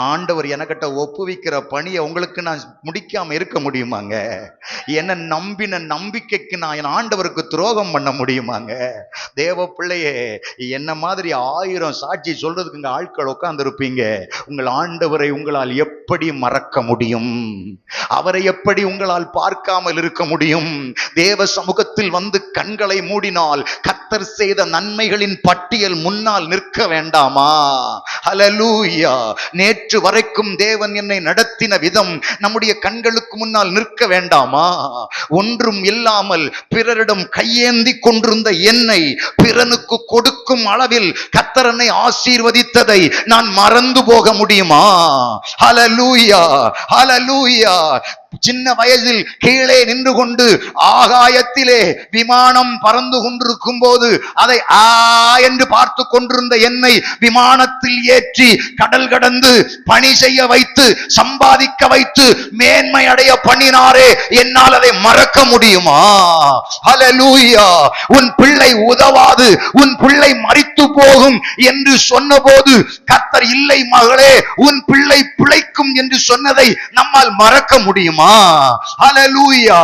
ஆண்டவர் எனக்கிட்ட ஒப்புவிக்கிற பணியை உங்களுக்கு நான் முடிக்காம இருக்க முடியுமாங்க? என்ன நம்பின நம்பிக்கைக்கு நான் என் ஆண்டவருக்கு துரோகம் பண்ண முடியுமாங்க? தேவ பிள்ளையே, என்ன மாதிரி 1000 சாட்சி சொல்றதுக்கு இங்க ஆட்கள் உட்கார்ந்து இருப்பீங்க. உங்கள் ஆண்டவரை உங்களால் எப்படி மறக்க முடியும்? அவரை எப்படி உங்களால் பார்க்காமல் இருக்க முடியும்? தேவ சமூகத்தில் வந்து கண்களை மூடினால் கர்த்தர் செய்த நன்மைகளின் பட்டியல் முன்னால் நிற்க வேண்டாமா? ஹல்லேலூயா. நேற்று வரைக்கும் தேவன் என்னை நடத்தின விதம் நம்முடைய கண்களுக்கு முன்னால் நிற்க வேண்டாமா? ஒன்றும் இல்லாமல் பிறரிடம் கையேந்தி கொண்டிருந்த என்னை பிறனுக்கு கொடுக்கும் அளவில் கர்த்தர் என்னை ஆசீர்வதித்ததை நான் மறந்து போக முடியுமா? ஹல்லேலூயா, ஹல்லேலூயா. சின்ன வயதில் கீழே நின்று கொண்டு ஆகாயத்திலே விமானம் பறந்து கொண்டிருக்கும் போது அதை என்று பார்த்து கொண்டிருந்த என்னை விமானத்தில் ஏற்றி கடல் கடந்து பணி செய்ய வைத்து சம்பாதிக்க வைத்து மேன்மை அடைய பண்ணினாரே, என்னால் அதை மறக்க முடியுமா? ஹல்லேலூயா. உன் பிள்ளை உதவாது, உன் பிள்ளை மரித்து போகும் என்று சொன்னபோது கர்த்தர் இல்லை மகளே, உன் பிள்ளை பிழைக்கும் என்று சொன்னதை நம்மால் மறக்க முடியுமா? ஹல்லேலூயா,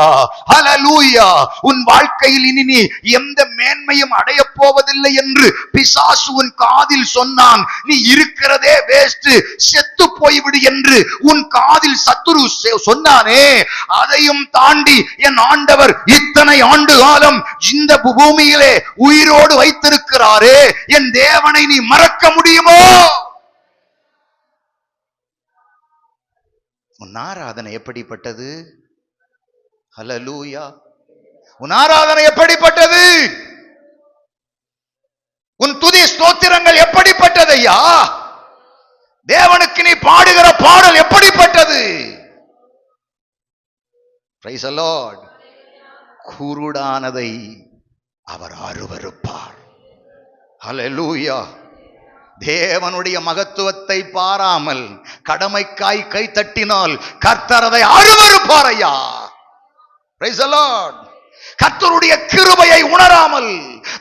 ஹல்லேலூயா. உன் வாழ்க்கையில் இனி நீ எந்த மேன்மையும் அடைய போவதில்லை என்று பிசாசு உன் காதில் சொன்னான். நீ இருக்கிறதே வேஸ்ட், செத்து போய்விடு என்று உன் காதில் சத்துரு சொன்னானே, அதையும் தாண்டி என் ஆண்டவர் இத்தனை ஆண்டு காலம் இந்த பூமியிலே உயிரோடு வைத்திருக்கிறாரே, என் தேவனை நீ மறக்க முடியுமோ? உன் ஆராதனை எப்படிப்பட்டது? ஹல்லேலூயா. உன் ஆராதனை எப்படிப்பட்டது? உன் துதி ஸ்தோத்திரங்கள் எப்படிப்பட்டது? ஐயா, தேவனுக்கு நீ பாடுகிற பாடல் எப்படிப்பட்டது? Praise the lord. குருடானதை அவர் அருவருப்பார். ஹல்லேலூயா. தேவனுடைய மகத்துவத்தை பாராமல் கடமைக்காய் கை தட்டினால் கர்த்தர் அதை அருவருப்பார். ஐயா, பிரைஸ் தி லார்ட். கர்த்தருடைய கிருபையை உணராமல்,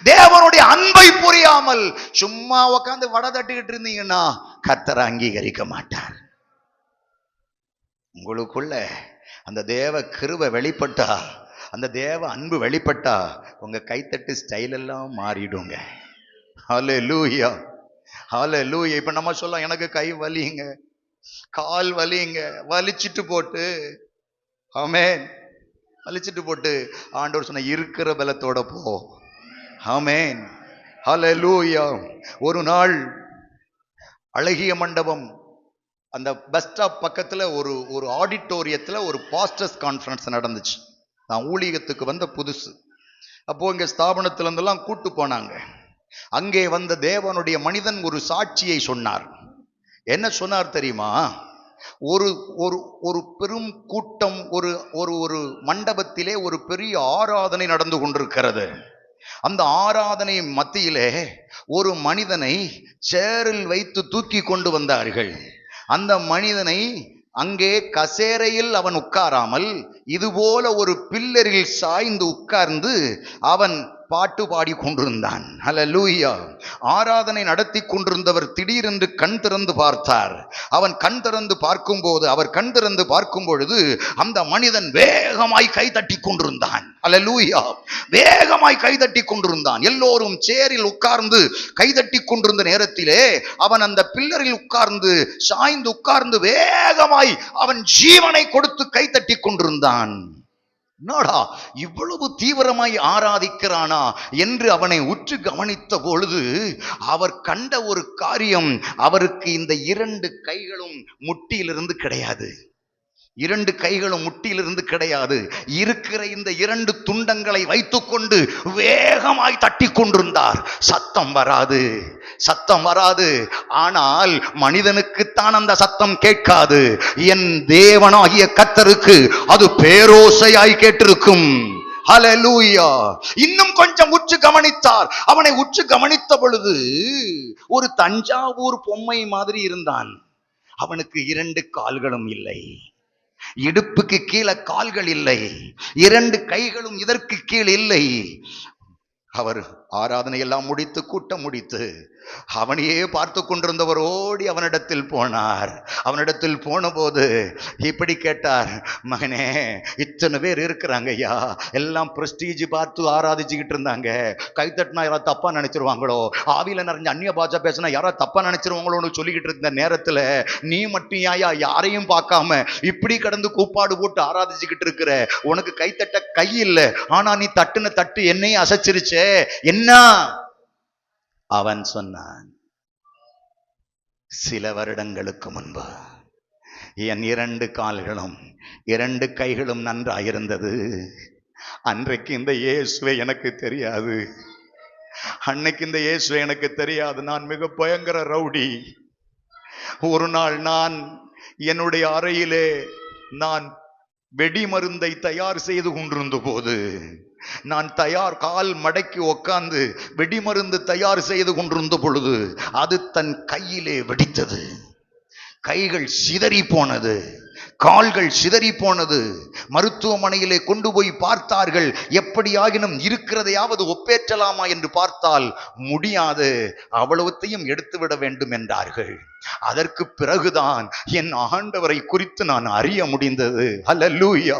தேவனுடைய அன்பை புரியாமல் சும்மா உட்கார்ந்து வடை தட்டிக்கிட்டு இருந்தீங்கன்னா கர்த்தரை அங்கீகரிக்க மாட்டார். உங்களுக்குள்ள அந்த தேவ கிருபை வெளிப்பட்டா, அந்த தேவ அன்பு வெளிப்பட்டா உங்க கைத்தட்டு ஸ்டைல் எல்லாம் மாறிடுங்க. ஹல்லேலூயா. ஹல்லேலூயா. இப்ப நம்ம சொல்லலாம், எனக்கு கை வலிங்க, கால் வலிங்க, வலிச்சிட்டு போட்டு, ஆமென், வலிச்சிட்டு போட்டு ஆண்டவர் சொன்ன இருக்கிற பலத்தோட போ. ஆமென், ஹல்லேலூயா. ஒரு நாள் அழகிய மண்டபம் அந்த பஸ் ஸ்டாப் பக்கத்துல ஒரு ஒரு ஆடிட்டோரியத்துல ஒரு பாஸ்டர்ஸ் கான்ஃபரன்ஸ் நடந்துச்சு. நான் ஊழியத்துக்கு வந்த புதுசு. அப்போ இங்க ஸ்தாபனத்துல இருந்தெல்லாம் கூட்டு போனாங்க. அங்கே வந்த தேவனுடைய மனிதன் ஒரு சாட்சியை சொன்னார். என்ன சொன்னார் தெரியுமா? ஒரு ஒரு ஒரு பெரும் கூட்டம், ஒரு ஒரு ஒரு மண்டபத்திலே ஒரு பெரிய ஆராதனை நடந்து கொண்டிருக்கிறது. அந்த ஆராதனை மத்தியிலே ஒரு மனிதனை சேரில் வைத்து தூக்கி கொண்டு வந்தார்கள். அந்த மனிதனை அங்கே கசேரையில் அவன் உட்காராமல் இதுபோல ஒரு பில்லரில் சாய்ந்து உட்கார்ந்து அவன் பாட்டு பாடி கொண்டிருந்தான். ஹல்லேலூயா. ஆராதனை நடத்தி கொண்டிருந்தவர் திடீரென்று கண் திறந்து பார்த்தார். அவன் கண் திறந்து பார்க்கும்போது, அவர் கண் திறந்து பார்க்கும் பொழுது அந்த மனிதன் வேகமாய் கை தட்டி கொண்டிருந்தான். ஹல்லேலூயா. வேகமாய் கை தட்டி கொண்டிருந்தான். எல்லோரும் சேரில் உட்கார்ந்து கை தட்டி கொண்டிருந்த நேரத்திலே அவன் அந்த பில்லரில் உட்கார்ந்து சாய்ந்து உட்கார்ந்து வேகமாய் அவன் ஜீவனை கொடுத்து கை தட்டி கொண்டிருந்தான். நாடா இவ்வளவு தீவிரமாய் ஆராதிக்கிறானா என்று அவனை உற்று கவனித்த பொழுது அவர் கண்ட ஒரு காரியம், அவருக்கு இந்த 2 கைகளும் முட்டியிலிருந்து கிடையாது. 2 கைகளும் முட்டியிலிருந்து கிடையாது. இருக்கிற இந்த 2 துண்டங்களை வைத்துக்கொண்டு வேகமாய் தட்டி கொண்டிருந்தார். சத்தம் வராது, சத்தம் வராது. ஆனால் மனிதனுக்குத்தான் அந்த சத்தம் கேட்காது. என் தேவனாகிய கர்த்தருக்கு அது பேரோசையாய் கேட்டிருக்கும். ஹல்லேலூயா. இன்னும் கொஞ்சம் உற்று கவனித்தார். அவனை உற்று கவனித்த பொழுது ஒரு தஞ்சாவூர் பொம்மை மாதிரி இருந்தான். அவனுக்கு 2 கால்களும் இல்லை, இடுப்புக்கு கீழே கால்கள் இல்லை, 2 கைகளும் இதற்கு கீழ் இல்லை. அவர் ஆராதனை எல்லாம் முடித்து கூட்டம் முடித்து அவனையே பார்த்து கொண்டிருந்தவர் ஓடி அவனிடத்தில் போனார். அவனிடத்தில் போன போது இப்படி கேட்டார், மகனே, இத்தனை பேர் இருக்கிறாங்க ஐயா, எல்லாம் பிரஸ்டீஜ் பார்த்து ஆராதிச்சுக்கிட்டு இருந்தாங்க. கைத்தட்டினா யாராவது தப்பா நினைச்சிருவாங்களோ, ஆவியில நிறைஞ்ச அந்நிய பாஷை பேசினா யாராவது தப்பா நினைச்சிருவாங்களோன்னு சொல்லிக்கிட்டு இருந்த நேரத்துல நீ மட்டும் யாயா யாரையும் பார்க்காம இப்படி கடந்து கூப்பாடு போட்டு ஆராதிச்சுக்கிட்டு இருக்கிற? உனக்கு கைத்தட்ட கை இல்லை, ஆனா நீ தட்டுன தட்டு என்னையும் அசைச்சிருச்சே, என்ன? அவன் சொன்னான், சில வருடங்களுக்கு முன்பு என் 2 கால்களும் 2 கைகளும் நன்றாயிருந்தது. அன்றைக்கு இந்த இயேசுவை எனக்கு தெரியாது, அன்னைக்கு இந்த இயேசுவை எனக்கு தெரியாது. நான் மிக பயங்கர ரவுடி. ஒரு நாள் நான் என்னுடைய அறையிலே நான் வெடி மருந்தை தயார் செய்து கொண்டிருந்த போது, நான் கால் மடக்கி உட்கார்ந்து வெடிமருந்து தயார் செய்து கொண்டிருந்த பொழுது அது தன் கையிலே வெடித்தது. கைகள் சிதறி போனது, கால்கள் சிதறி போனது. மருத்துவமனையிலே கொண்டு போய் பார்த்தார்கள். எப்படியாகினும் இருக்கிறதையாவது ஒப்பேற்றலாமா என்று பார்த்தால் முடியாது, அவ்வளவுத்தையும் எடுத்துவிட வேண்டும் என்றார்கள். அதற்கு பிறகுதான் என் ஆண்டவரை குறித்து நான் அறிய முடிந்தது. ஹல்லேலூயா.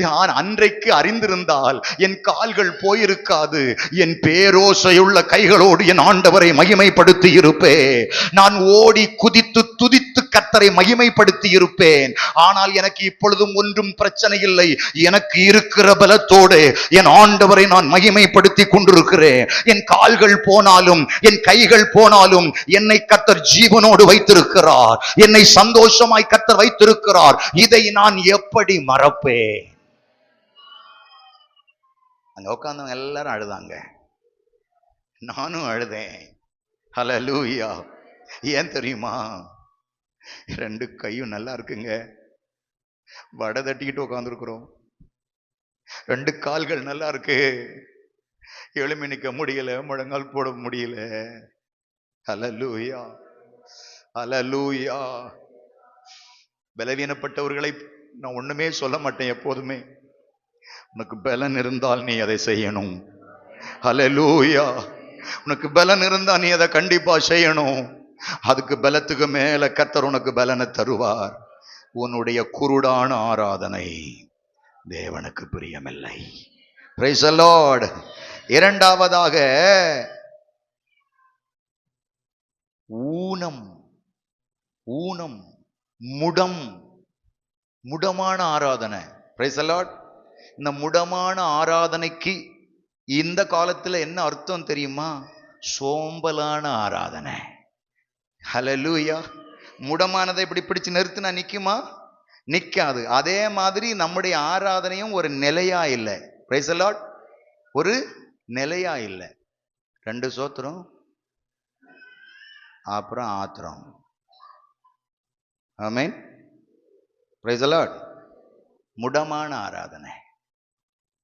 நான் அன்றைக்கு அறிந்திருந்தால் என் கால்கள் போயிருக்காது, என் பேரோசையுள்ள கைகளோடு என் ஆண்டவரை மகிமைப்படுத்தி இருப்பேன். நான் ஓடி குதித்து துதித்து கர்த்தரை மகிமைப்படுத்தி இருப்பேன். ஆனால் எனக்கு இப்பொழுதும் ஒன்றும் பிரச்சனை இல்லை. எனக்கு இருக்கிற பலத்தோடு என் ஆண்டவரை நான் மகிமைப்படுத்தி கொண்டிருக்கிறேன். என் கால்கள் போனாலும் என் கைகள் போனாலும் என்னை கர்த்தர் ஜீவனோடு வைத்திருக்கிறார். என்னை சந்தோஷமாய் கர்த்தர் வைத்திருக்கிறார். இதை நான் எப்படி மறப்பேன்? அங்க உட்கார்ந்தவங்க எல்லாரும் அழுதாங்க, நானும் அழுதேன். ஹல்லேலூயா. ஏன் தெரியுமா? 2 கையும் நல்லா இருக்குங்க, வடை தட்டிக்கிட்டு உட்கார்ந்துருக்கிறோம். 2 கால்கள் நல்லா இருக்கு, எழுமி நிற்க முடியல, முழங்கால் போட முடியல. ஹல்லேலூயா, ஹல்லேலூயா. பலவீனப்பட்டவர்களை நான் ஒண்ணுமே சொல்ல மாட்டேன் எப்போதுமே. உனக்கு பலன் இருந்தால் நீ அதை செய்யணும். ஹல்லேலூயா. உனக்கு பலன் இருந்தா நீ அதை கண்டிப்பா செய்யணும். அதுக்கு பலத்துக்கு மேல கர்த்தர் உனக்கு பலனை தருவார். உன்னுடைய குருடான ஆராதனை தேவனுக்கு பிரியமில்லை. Price the Lord. இரண்டாவதாக ஊனம், ஊனம், முடம், முடமான ஆராதனை. Price the lord. இந்த முடமான ஆராதனைக்கு இந்த காலத்துல என்ன அர்த்தம் தெரியுமா? சோம்பலான ஆராதனை. ஹல்லேலூயா. முடமானதை இப்படி பிடிச்சு நிறுத்தினா நிக்குமா? நிக்காது. அதே மாதிரி நம்முடைய ஆராதனையும் ஒரு நிலையா இல்லை. Price the Lord. ஒரு நிலையா இல்லை. 2 சோத்திரம் அப்புறம் ஆத்திரம். ஆமென். Praise the Lord. முடமான ஆராதனை,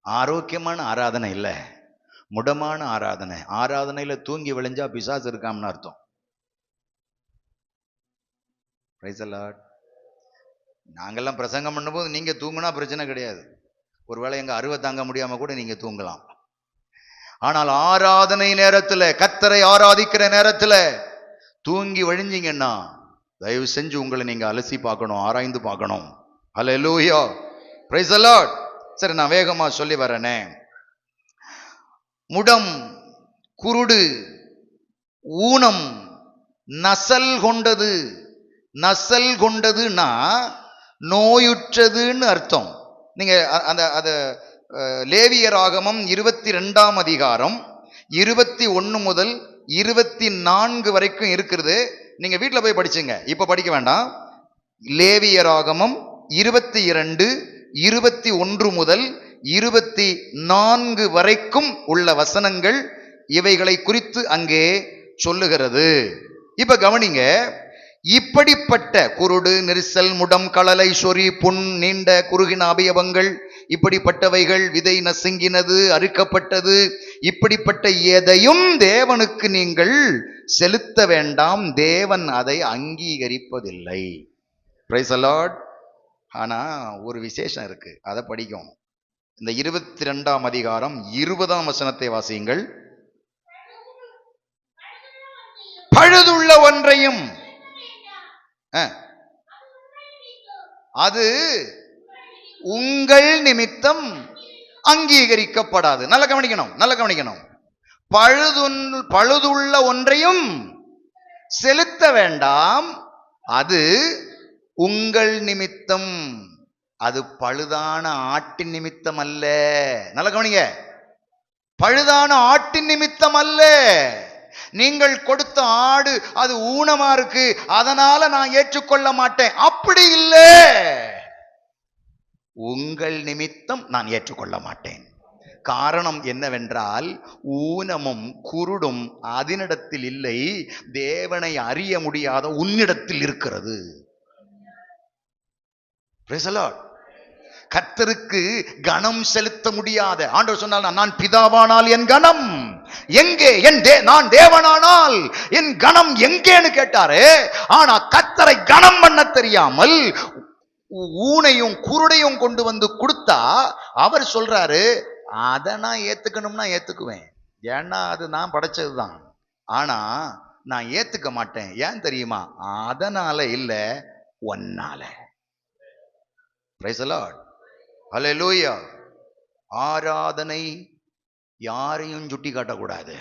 ஆரோக்கியமான ஆராதனை இல்லை, முடமான ஆராதனை. ஆராதனையில தூங்கி விளைஞ்சா பிசாசு இருக்காம்னு அர்த்தம். Price the Lord. நாங்கெல்லாம் பிரசங்கம் பண்ணும்போது நீங்க தூங்குனா பிரச்சனை கிடையாது. ஒருவேளை எங்க அருவை தாங்க முடியாம கூட நீங்க தூங்கலாம். ஆனால் ஆராதனை நேரத்துல, கர்த்தரை ஆராதிக்கிற நேரத்துல தூங்கி வழிஞ்சீங்கன்னா தயவு செஞ்சு உங்களை நீங்க அலசி பார்க்கணும், ஆராய்ந்து பார்க்கணும். ஹல்லேலூயா. Praise the lord. சரி, நான் வேகமா சொல்லி வரேனே. முடம், குருடு, ஊனம், நசல் கொண்டது. நசல் கொண்டதுன்னா நோயுற்றதுன்னு அர்த்தம். நீங்க அந்த லேவியராகமம் 22ஆம் அதிகாரம் 21 முதல் 24 வரைக்கும் இருக்கிறது. நீங்க வீட்டில் போய் படிச்சுங்க, இப்ப படிக்க வேண்டாம். லேவியராகமம் 22, 21 முதல் 24 வரைக்கும் உள்ள வசனங்கள் இவைகளை குறித்து அங்கே சொல்லுகிறது. இப்ப கவனிங்க. இப்படிப்பட்ட குருடு, நெரிசல், முடம், களலை, சொறி, புண், நீண்ட குறுகின அவயவங்கள், இப்படிப்பட்டவைகள், விதை நசுங்கினது, அறுக்கப்பட்டது, இப்படிப்பட்ட எதையும் தேவனுக்கு நீங்கள் செலுத்த வேண்டாம். தேவன் அதை அங்கீகரிப்பதில்லை. Price the Lord. ஆனா ஒரு விசேஷம் இருக்கு, அதை படிக்கும். இந்த 22ஆம் அதிகாரம் 20ஆம் வசனத்தை வாசியுங்கள். பழுதுள்ள ஒன்றையும் அது உங்கள் நிமித்தம் அங்கீகரிக்கப்படாது. நல்ல கவனிக்கணும், நல்ல கவனிக்கணும். பழுதுள்ள ஒன்றையும் செலுத்த வேண்டாம், அது உங்கள் நிமித்தம். அது பழுதான ஆட்டின் நிமித்தம் அல்ல. நல்ல கவனிங்க. பழுதான ஆட்டின் நிமித்தம் அல்ல. நீங்கள் கொடுத்த ஆடு அது ஊனமா இருக்கு, அதனால நான் ஏற்றுக்கொள்ள மாட்டேன், அப்படி இல்லை. உங்கள் நிமித்தம் நான் ஏற்றுக்கொள்ள மாட்டேன். காரணம் என்னவென்றால், ஊனமும் குருடும் அதனிடத்தில் இல்லை, தேவனை அறிய முடியாத உன்னிடத்தில் இருக்கிறது. Price the Lord. கர்த்தருக்கு கனம் செலுத்த முடியாத ஆண்டவர் சொன்னால், நான் பிதாவானால் என் கனம் எங்கே, நான் தேவனானால் என் கனம் எங்கேன்னு கேட்டாரு. ஆனா கர்த்தரை கனம் பண்ண தெரியாமல் ஊனையும் குருடையும் கொண்டு வந்து கொடுத்தா அவர் சொல்றாரு, அதை நான் ஏத்துக்கணும்னா ஏத்துக்குவேன், ஏன்னா அது நான் படைச்சதுதான். ஆனா நான் ஏத்துக்க மாட்டேன். ஏன் தெரியுமா? அதனால இல்ல, ஒன்னால. Praise the lord. ஹல்லேலூயா. ஆராதனை யாரையும் சுட்டி காட்டக்கூடாது.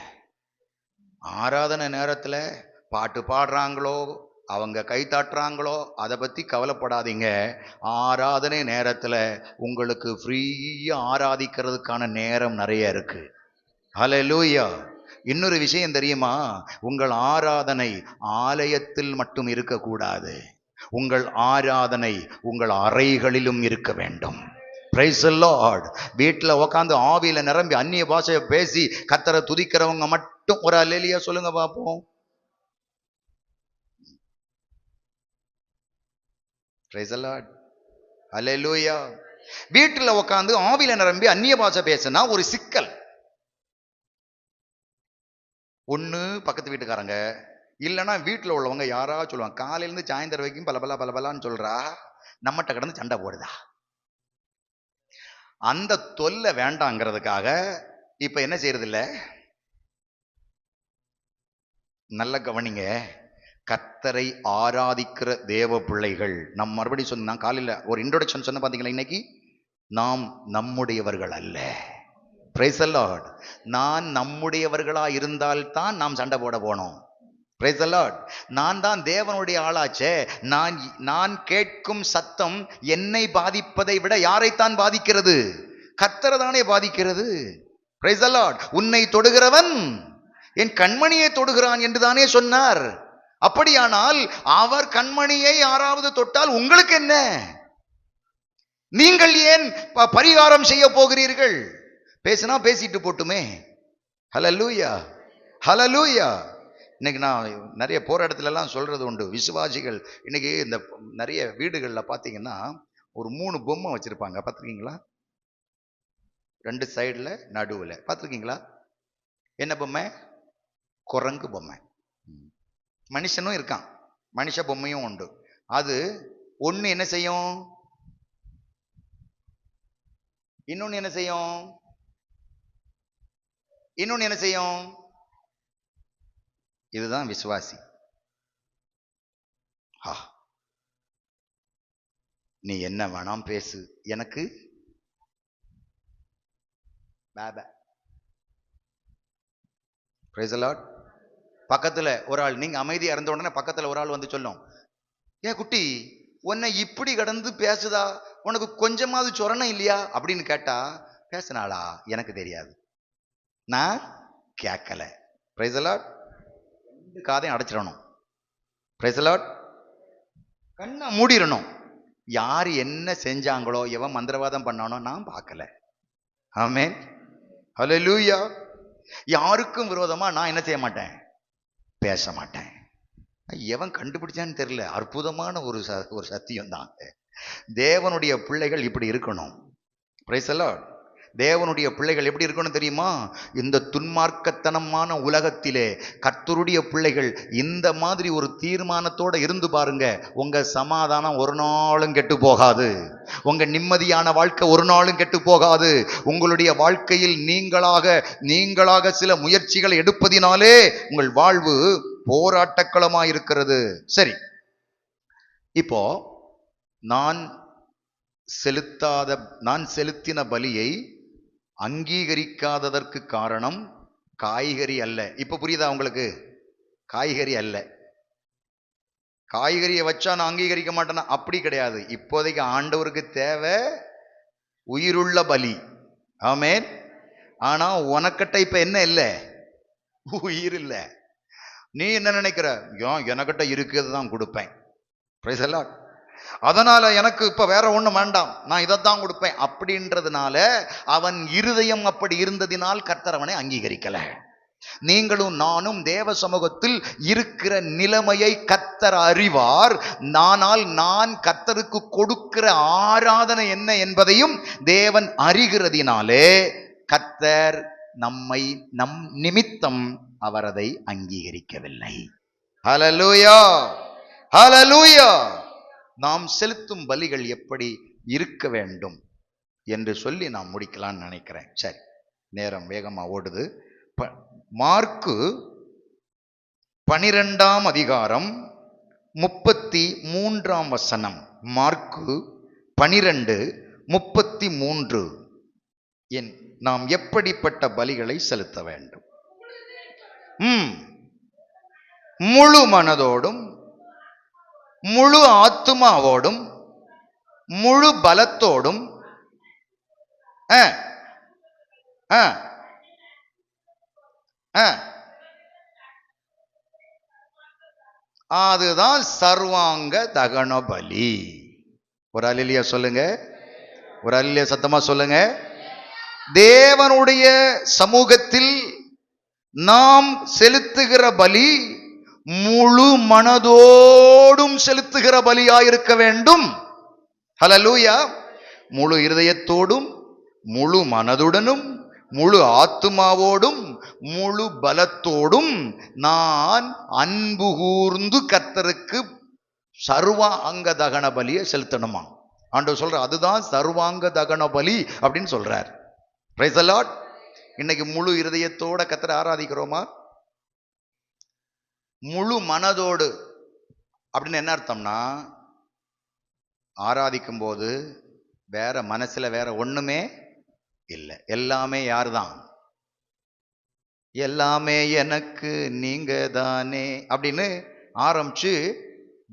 ஆராதனை நேரத்தில் பாட்டு பாடுறாங்களோ, அவங்க கை தாட்டுறாங்களோ, அதை பற்றி கவலைப்படாதீங்க. ஆராதனை நேரத்தில் உங்களுக்கு ஃப்ரீயா ஆராதிக்கிறதுக்கான நேரம் நிறைய இருக்கு. ஹல்லேலூயா. இன்னொரு விஷயம் தெரியுமா? உங்கள் ஆராதனை ஆலயத்தில் மட்டும் இருக்கக்கூடாது. உங்கள் ஆராதனை உங்கள் அறைகளிலும் இருக்க வேண்டும். Price the Lord. வீட்டில் உட்காந்து ஆவியில நிரம்பி அந்நிய பாஷையை பேசி கர்த்தரை துதிக்கிறவங்க மட்டும் ஒரு அல்லேலூயா சொல்லுங்க பாப்போம். Praise the lord. அல்லேலூயா. வீட்டில் உட்காந்து ஆவியில நிரம்பி அந்நிய பாஷை பேசினா ஒரு சிக்கல். ஒண்ணு பக்கத்து வீட்டுக்காரங்க, இல்லைன்னா வீட்டில் உள்ளவங்க யாராவது சொல்லுவாங்க, காலையிலேருந்து சாயந்தரம் வரைக்கும் பலபலான்னு சொல்றா, நம்மகிட்ட கிடந்து சண்டை போடுதா. அந்த தொல்லை வேண்டாங்கிறதுக்காக இப்ப என்ன செய்யறது இல்ல. நல்ல கவனிங்க. கர்த்தரை ஆராதிக்கிற தேவ பிள்ளைகள், நம் மறுபடியும் சொன்ன காலையில ஒரு இன்ட்ரோடக்ஷன் சொன்ன பாத்தீங்களா, இன்னைக்கு நாம் நம்முடையவர்கள் அல்ல. Price the lord. நான் நம்முடையவர்களா இருந்தால்தான் நாம் சண்டை போட போனோம். Praise the Lord. நான் தான் தேவனுடைய ஆளாச்சே. நான் கேட்கும் சத்தம் என்னை பாதிப்பதை விட யாரைத்தான் பாதிக்கிறது? கர்த்தரை தானே பாதிக்கிறது. Praise the Lord. உன்னை தொடுகிறவன் என் கண்மணியை தொடுகிறான் என்று தானே சொன்னார். அப்படியானால் அவர் கண்மணியை யாராவது தொட்டால் உங்களுக்கு என்ன? நீங்கள் ஏன் பரிகாரம் செய்ய போகிறீர்கள்? பேசினா பேசிட்டு போட்டுமே. ஹல்லேலூயா, ஹல்லேலூயா. இன்னைக்கு நான் நிறைய போற இடத்துல எல்லாம் சொல்றது உண்டு. விசுவாசிகள் இன்னைக்கு இந்த நிறைய வீடுகள்ல பாத்தீங்கன்னா ஒரு 3 பொம்மை வச்சிருப்பாங்க. பார்த்துருக்கீங்களா? 2 சைடுல நடுவுல. பார்த்துருக்கீங்களா? என்ன பொம்மை? குரங்கு பொம்மை. மனுஷனும் இருக்கான், மனுஷ பொம்மையும் உண்டு. அது ஒண்ணு என்ன செய்யும், இன்னொன்னு என்ன செய்யும், இன்னொன்னு என்ன செய்யும். இதுதான் விசுவாசி. நீ என்ன வேணாம் பேசு, எனக்கு பாபா. Praise the Lord. பக்கத்துல ஒரு ஆள், நீங்க அமைதியா இருந்த உடனே பக்கத்துல ஒரு ஆள் வந்து சொல்லும், ஏ குட்டி, உன்னை இப்படி கடந்து பேசுதா, உனக்கு கொஞ்சமாவது சொரணம் இல்லையா அப்படின்னு கேட்டா, பேசினாளா எனக்கு தெரியாது, நான் கேட்கல. Praise the Lord. காதையும் அடைச்சிடணும். Praise the Lord. கண்ணை மூடிடணும். யார் என்ன செஞ்சாங்களோ, எவன் மந்திரவாதம் பண்ணானோ நான் பார்க்கல. ஆமென், ஹல்லேலூயா. யாருக்கும் விரோதமா நான் என்ன செய்ய மாட்டேன், பேச மாட்டேன். எவன் கண்டுபிடிச்சான்னு தெரியல, அற்புதமான ஒரு சத்தியம் தான். தேவனுடைய பிள்ளைகள் இப்படி இருக்கணும். Price the Lord. தேவனுடைய பிள்ளைகள் எப்படி இருக்கணும் தெரியுமா? இந்த துன்மார்க்கத்தனமான உலகத்திலே கர்த்தருடைய பிள்ளைகள் இந்த மாதிரி ஒரு தீர்மானத்தோட இருந்து பாருங்க. உங்க சமாதானம் ஒரு நாளும் கெட்டு போகாது. உங்க நிம்மதியான வாழ்க்கை ஒரு நாளும் கெட்டு போகாது. உங்களுடைய வாழ்க்கையில் நீங்களாக சில முயற்சிகளை எடுப்பதினாலே உங்கள் வாழ்வு போராட்டக்களமாய் இருக்கிறது. சரி, இப்போ நான் செலுத்தின பலியை அங்கீகரிக்காததற்கு காரணம் காய்கறி அல்ல. இப்ப புரியுதா உங்களுக்கு? காய்கறி அல்ல. காய்கறியை வச்சா நான் அங்கீகரிக்க மாட்டேன்னா அப்படி கிடையாது. இப்போதைக்கு ஆண்டவருக்கு தேவை உயிருள்ள பலி. ஆமென். ஆனா உனக்கிட்ட இப்ப என்ன இல்லை? உயிர் இல்லை. நீ என்ன நினைக்கிற? எனக்கிட்ட இருக்கிறது தான் கொடுப்பேன். Price the Lord. அதனால எனக்கு இப்ப வேற ஒண்ணும் வேண்டாம், நான் இதைத்தான் கொடுப்பேன் அப்படின்றதுனால அவன் இருதயம் அப்படி இருந்ததினால் கர்த்தர் அவனை அங்கீகரிக்கல. நீங்களும் நானும் தேவ சமூகத்தில் இருக்கிற நிலைமையை கர்த்தர் அறிவார். ஆனால் நான் கர்த்தருக்கு கொடுக்கிற ஆராதனை என்ன என்பதையும் தேவன் அறிகிறதினாலே கர்த்தர் நம் நிமித்தம் அவர் அதை அங்கீகரிக்கவில்லை. ஹல்லேலூயா, ஹல்லேலூயா. நாம் செலுத்தும் பலிகள் எப்படி இருக்க வேண்டும் என்று சொல்லி நான் முடிக்கலான்னு நினைக்கிறேன். சரி, நேரம் வேகமா ஓடுது. மார்க்கு 12ஆம் அதிகாரம் 33ஆம் வசனம். மார்க்கு 12:33. நாம் எப்படிப்பட்ட பலிகளை செலுத்த வேண்டும்? முழு மனதோடும், முழு ஆத்துமாவோடும், முழு பலத்தோடும், அதுதான் சர்வாங்க தகன பலி. ஒரு அல்லேலூயா சொல்லுங்க, ஒரு அல்லேலூயா சத்தமா சொல்லுங்க. தேவனுடைய சமூகத்தில் நாம் செலுத்துகிற பலி முழு மனதோடும் செலுத்துகிற பலியாயிருக்க வேண்டும். ஹல்லேலூயா. முழு இருதயத்தோடும், முழு மனதுடனும், முழு ஆத்துமாவோடும், முழு பலத்தோடும் நான் அன்பு கூர்ந்து கர்த்தருக்கு சர்வாங்க தகன பலியை செலுத்தணுமா? ஆண்டவர் சொல்ற அதுதான் சர்வாங்க தகன பலி அப்படின்னு சொல்றார். Price the Lord. இன்னைக்கு முழு இருதயத்தோட கர்த்தரை ஆராதிக்கிறோமா? முழு மனதோடு அப்படின்னு என்ன அர்த்தம்னா, ஆராதிக்கும் போது வேற மனசுல வேற ஒண்ணுமே இல்லை, எல்லாமே யார் தான்? எல்லாமே எனக்கு நீங்க தானே அப்படின்னு ஆரம்பிச்சு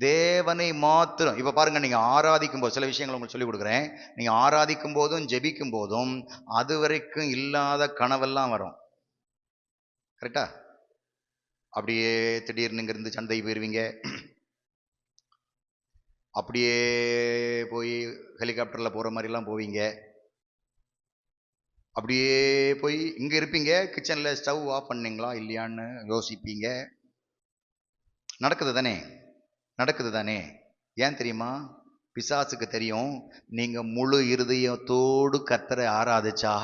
தேவனை மாத்திரம். இப்ப பாருங்க, நீங்க ஆராதிக்கும் போது சில விஷயங்கள் உங்களுக்கு சொல்லி கொடுக்குறேன். நீங்க ஆராதிக்கும் போதும் ஜெபிக்கும் போதும் அது வரைக்கும் இல்லாத கனவெல்லாம் வரும். கரெக்டா? அப்படியே திடீர்னு இங்க இருந்து சந்தை போயிருவீங்க, அப்படியே போய் ஹெலிகாப்டர்ல போற மாதிரி எல்லாம் போவீங்க, அப்படியே போய் இங்க இருப்பீங்க, கிச்சன்ல ஸ்டவ் ஆஃப் பண்ணீங்களா இல்லையான்னு யோசிப்பீங்க. நடக்குது தானே? நடக்குது தானே? ஏன் தெரியுமா? பிசாசுக்கு தெரியும், நீங்க முழு இருதயத்தோடு கர்த்தரை ஆராதிச்சா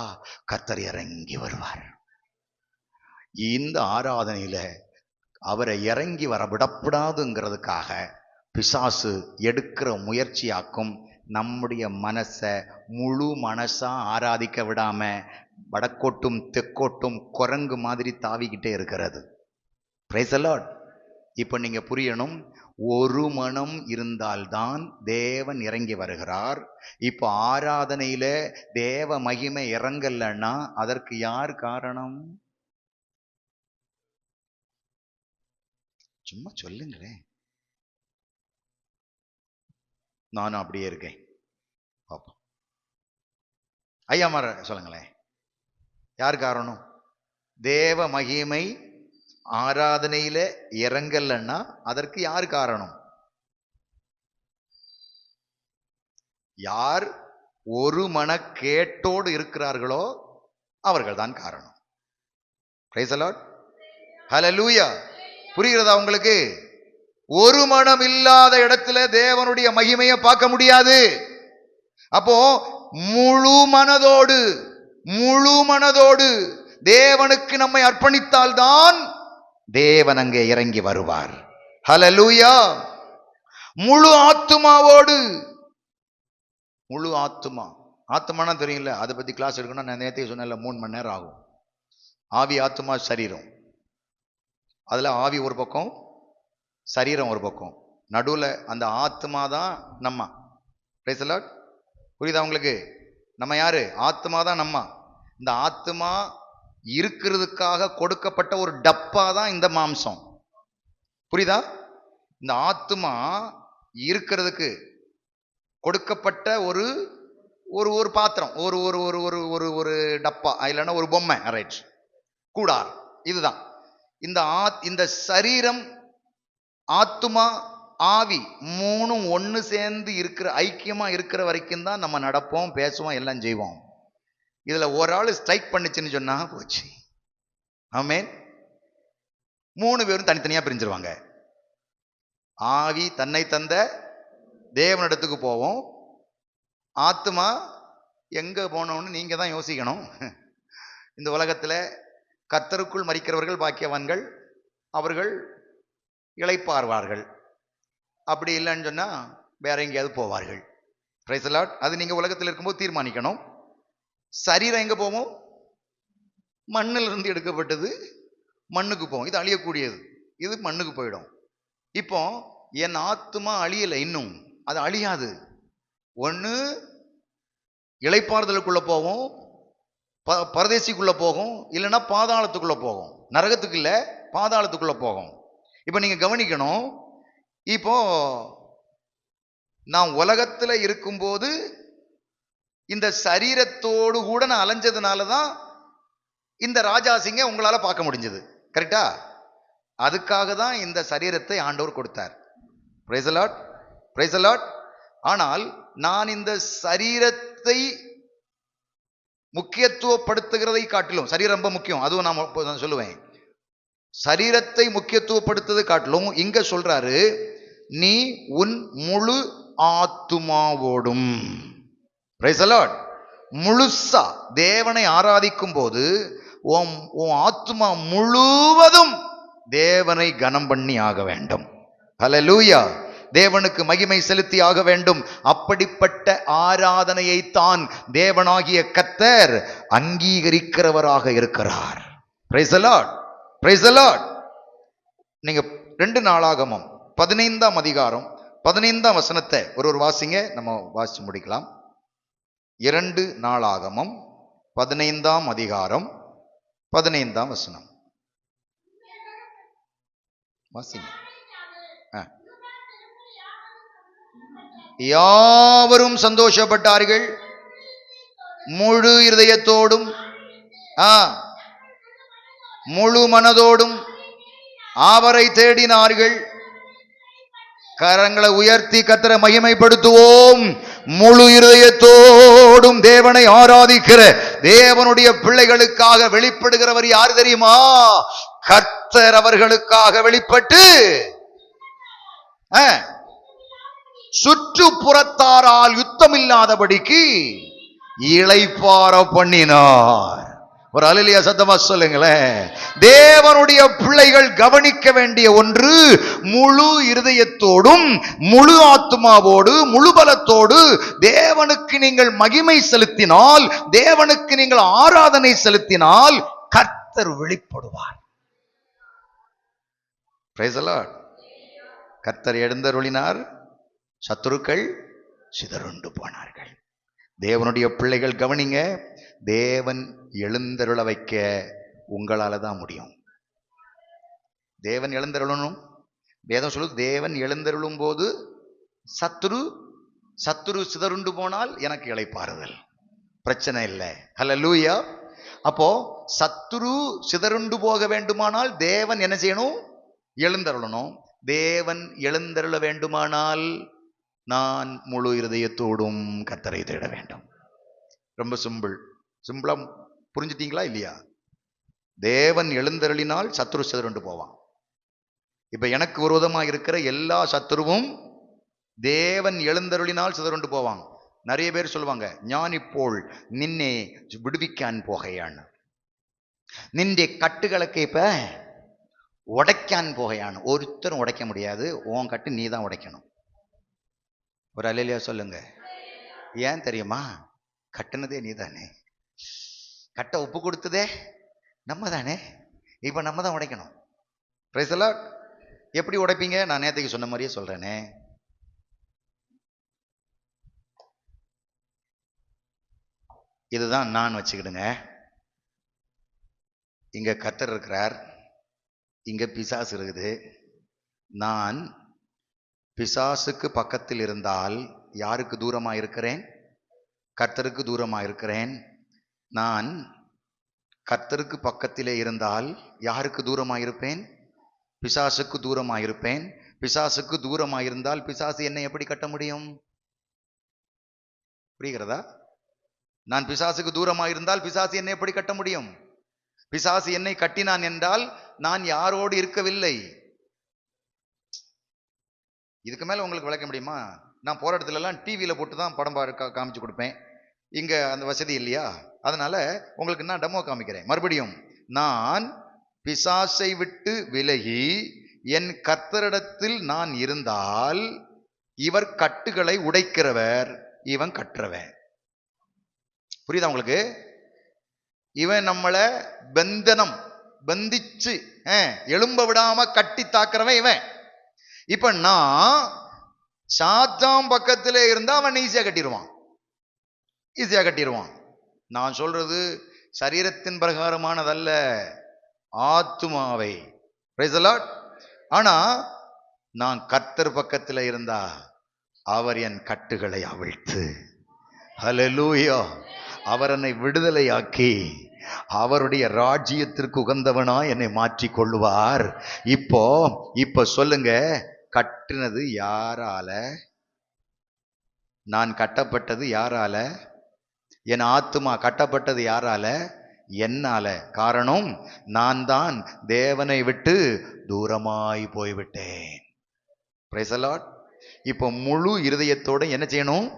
கர்த்தர் இறங்கி வருவார். இந்த ஆராதனையில அவரை இறங்கி வர விடப்படாதுங்கிறதுக்காக பிசாசு எடுக்கிற முயற்சியாக்கும் நம்முடைய மனசை முழு மனசா ஆராதிக்க விடாம வடக்கோட்டும் தெற்கோட்டும் குரங்கு மாதிரி தாவிக்கிட்டே இருக்கிறது. Price the Lord. இப்ப நீங்க புரியணும், ஒரு மனம் இருந்தால்தான் தேவன் இறங்கி வருகிறார். இப்போ ஆராதனையில தேவ மகிமை இறங்கலன்னா அதற்கு யார் காரணம்? சும்மா சொல்லுங்களேன். நானும் அப்படியே இருக்கேன். பாப்போம். ஐயா மாற சொல்லுங்களேன், யார் காரணம்? தேவ மகிமை ஆராதனையில இறங்கலன்னா அதற்கு யார் காரணம்? யார் ஒரு மனக்கேட்டோடு இருக்கிறார்களோ அவர்கள் தான் காரணம். Praise the lord. ஹல்லேலூயா. புரிகிறதா உங்களுக்கு? ஒரு மனம் இல்லாத இடத்துல தேவனுடைய மகிமையை பார்க்க முடியாது. அப்போ முழு மனதோடு தேவனுக்கு நம்மை அர்ப்பணித்தால்தான் தேவன் அங்கே இறங்கி வருவார். ஹல்லேலூயா. முழு ஆத்துமாவோடு. முழு ஆத்துமானா தெரியல, அதை பத்தி கிளாஸ் எடுக்கணும். நான் நேரத்தையே சொன்னேன்ல, 3 மணி நேரம் ஆகும். ஆவி, ஆத்துமா, சரீரம். அதுல ஆவி ஒரு பக்கம், சரீரம் ஒரு பக்கம், நடுவுல அந்த ஆத்மா தான் நம்ம. Price the Lord. புரியுதா உங்களுக்கு? நம்ம யாரு? ஆத்மா தான் நம்ம. இந்த ஆத்மா இருக்கிறதுக்காக கொடுக்கப்பட்ட ஒரு டப்பா தான் இந்த மாம்சம். புரியுதா? இந்த ஆத்மா இருக்கிறதுக்கு கொடுக்கப்பட்ட ஒரு ஒரு ஒரு பாத்திரம், ஒரு ஒரு ஒரு ஒரு ஒரு ஒரு டப்பா, இல்லைன்னா ஒரு பொம்மை, ரைட், கூடார். இதுதான் இந்த சரீரம், ஆத்துமா, ஆவி மூணும் ஒன்று சேர்ந்து இருக்கிற, ஐக்கியமா இருக்கிற வரைக்கும் தான் நம்ம நடப்போம், பேசுவோம், எல்லாம் செய்வோம். இதுல ஒரு ஆள் ஸ்ட்ரைக் பண்ணிச்சுன்னு சொன்னா போச்சு. ஆமென். 3 பேரும் தனித்தனியா பிரிஞ்சிருவாங்க. ஆவி தன்னை தந்த தேவனிடத்துக்கு போவோம். ஆத்மா எங்க போனோம்னு நீங்க தான் யோசிக்கணும். இந்த உலகத்துல கர்த்தருக்குள் மரிக்கிறவர்கள் பாக்கியவான்கள், அவர்கள் இளைப்பார்வார்கள். அப்படி இல்லைன்னு சொன்னா வேற எங்கேயாவது போவார்கள். Price the Lord. அது நீங்க உலகத்தில் இருக்கும்போது தீர்மானிக்கணும். சரீரம் எங்க போவோம்? மண்ணில் இருந்து எடுக்கப்பட்டது மண்ணுக்கு போகும். இது அழியக்கூடியது, இது மண்ணுக்கு போயிடும். இப்போ என் ஆத்துமா அழியலை, இன்னும் அது அழியாது. ஒன்று இளைப்பாறுதலுக்குள்ள போகும், பரதேசிக்குள்ள போகும், இல்லைன்னா பாதாளத்துக்குள்ள போகும். நரகத்துக்கு இல்லை, பாதாளத்துக்குள்ள போகும். இப்ப நீங்க கவனிக்கணும். இப்போ நான் உலகத்துல இருக்கும்போது இந்த சரீரத்தோடு கூட நான் அலைஞ்சதுனாலதான் இந்த ராஜாசிங்க உங்களால பார்க்க முடிஞ்சது. கரெக்டா? அதுக்காக தான் இந்த சரீரத்தை ஆண்டவர் கொடுத்தார். Price the lord. Praise the Lord. ஆனால் நான் இந்த சரீரத்தை முக்கியத்துவப்படுத்துகிறதை காட்டிலும், சரீரம் ரொம்ப முக்கியம், அதுவும் நான் சொல்லுவேன், சரீரத்தை முக்கியத்துவப்படுத்துவதை காட்டிலும் இங்க சொல்றாரு, நீ உன் முழு ஆத்துமாவோடும், பிரைஸ் தி லார்ட், முழுசா தேவனை ஆராதிக்கும் போது உன் ஆத்துமா முழுவதும் தேவனை கனம் பண்ணி ஆக வேண்டும். ஹல்லேலூயா. தேவனுக்கு மகிமை செலுத்தி ஆக வேண்டும். அப்படிப்பட்ட ஆராதனையை தான் தேவனாகிய கர்த்தர் அங்கீகரிக்கிறவராக இருக்கிறார். Price the lord. Praise the Lord. நீங்க 2 நாளாகமம் 15ஆம் அதிகாரம் 15ஆம் வசனத்தை ஒரு வாசிங்க, நம்ம வாசிச்சு முடிக்கலாம். 2 நாளாகமம் 15ஆம் அதிகாரம் 15ஆம் வசனம். வாசிங்க. யாவரும் சந்தோஷப்பட்டார்கள், முழு இருதயத்தோடும் முழு மனதோடும் அவரை தேடினார்கள். கரங்களை உயர்த்தி கர்த்தரை மகிமைப்படுத்துவோம். முழு இருதயத்தோடும் தேவனை ஆராதிக்கிற தேவனுடைய பிள்ளைகளுக்காக வெளிப்படுகிறவர் யார் தெரியுமா? கர்த்தர் அவர்களுக்காக வெளிப்பட்டு சுற்றுப்புறத்தாரால் யுத்தம் இல்லாதபடிக்கு இளைப்பாற பண்ணினார். ஒரு அல்லேலூயா சத்தமா சொல்லுங்களேன். தேவனுடைய பிள்ளைகள் கவனிக்க வேண்டிய ஒன்று, முழு இருதயத்தோடும் முழு ஆத்மாவோடு முழு பலத்தோடு தேவனுக்கு நீங்கள் மகிமை செலுத்தினால், தேவனுக்கு நீங்கள் ஆராதனை செலுத்தினால் கர்த்தர் வெளிப்படுவார். Price the Lord. கர்த்தர் எழுந்தருளினார், சத்துருக்கள் சிதறுண்டு போனார்கள். தேவனுடைய பிள்ளைகள் கவனிங்க, தேவன் எழுந்தருள வைக்க உங்களால தான் முடியும். தேவன் எழுந்தருளணும். வேதம் சொல்லுது, தேவன் எழுந்தருளும் போது சத்துரு சிதறுண்டு போனால் எனக்கு இளைப்பாறுதல், பிரச்சனை இல்லை. ஹல்லேலூயா. அப்போ சத்துரு சிதறுண்டு போக வேண்டுமானால் தேவன் என்ன செய்யணும்? எழுந்தருளணும். தேவன் எழுந்தருள வேண்டுமானால் நான் முழு இருதயத்தோடும் கர்த்தரை தேட வேண்டும். ரொம்ப சிம்பிளா புரிஞ்சுட்டீங்களா இல்லையா? தேவன் எழுந்தருளினால் சத்துரு சிதறுண்டு போவான். இப்ப எனக்கு விரோதமாக இருக்கிற எல்லா சத்துருவும் தேவன் எழுந்தருளினால் சிதறுண்டு போவாங்க. நிறைய பேர் சொல்லுவாங்க, ஞான் ഇപ്പോൾ നിന്നെ വിടുവിക്കാൻ പോകയാണ്, നിന്റെ കട്ടുകളൊക്കെ இப்ப உடைക്കാൻ போகைയാണ്. ஒருத்தரும் உடைக்க முடியாது, உன் கட்டு நீ தான் உடைக்கணும். ஒரு அல்லேலூயா சொல்லுங்க. ஏன் தெரியுமா? கட்டுனதே நீ தானே, கட்ட ஒப்பு கொடுத்ததே நம்ம தானே, இப்ப நம்ம தான் உடைக்கணும். Price the Lord. எப்படி உடைப்பீங்க? நான் நேற்றுக்கு சொன்ன மாதிரியே சொல்றேனே. இதுதான் நான் வச்சுக்கிடுங்க. இங்க கர்த்தர் இருக்கிறார், இங்க பிசாசு இருக்குது. நான் பிசாசுக்கு பக்கத்தில் இருந்தால் யாருக்கு தூரமா இருக்கிறேன்? கர்த்தருக்கு தூரமா இருக்கிறேன். நான் கர்த்தருக்கு பக்கத்திலே இருந்தால் யாருக்கு தூரமா இருப்பேன்? பிசாசுக்கு தூரமா இருப்பேன். பிசாசுக்கு தூரமா இருந்தால் பிசாசு என்னை எப்படி கட்ட முடியும்? புரிகிறதா? நான் பிசாசுக்கு தூரமா இருந்தால் பிசாசு என்னை எப்படி கட்ட முடியும்? பிசாசு என்னை கட்டினான் என்றால் நான் யாரோடு இருக்கவில்லை. இதுக்கு மேல உங்களுக்கு விளக்க முடியுமா? நான் போற இடத்துல எல்லாம் டிவியில போட்டு தான் படம் காமிச்சு கொடுப்பேன். இங்க அந்த வசதி இல்லையா? அதனால உங்களுக்கு நான் டெமோ காமிக்கிறேன். மறுபடியும், நான் பிசாசை விட்டு விலகி என் கர்த்தரிடத்தில் நான் இருந்தால் இவர் கட்டுகளை உடைக்கிறவர், இவன் கற்றவன். புரியுதா உங்களுக்கு? இவன் நம்மளை பந்திச்சு எழும்ப விடாம கட்டி தாக்குறவன் இவன். இப்ப நான் சாத்தாம் பக்கத்திலே இருந்தா அவன் ஈஸியா கட்டிடுவான். நான் சொல்றது சரீரத்தின் பிரகாரமானதல்ல, ஆத்துமாவை. Price the Lord. ஆனா நான் கர்த்தர் பக்கத்தில் இருந்தா அவர் என் கட்டுகளை அவிழ்த்து, ஹல்லேலூயா, அவர் என்னை விடுதலையாக்கி அவருடைய ராஜ்யத்திற்கு உகந்தவனா என்னை மாற்றி கொள்ளுவார். இப்போ சொல்லுங்க, கட்டினது யாரால? நான் கட்டப்பட்டது யாரால? என் ஆத்துமா கட்டப்பட்டது யாரால? என்னால. காரணம், நான் தான் தேவனை விட்டு தூரமாய் போய்விட்டேன். Price the Lord. இப்போ முழு இருதயத்தோட என்ன செய்யணும்?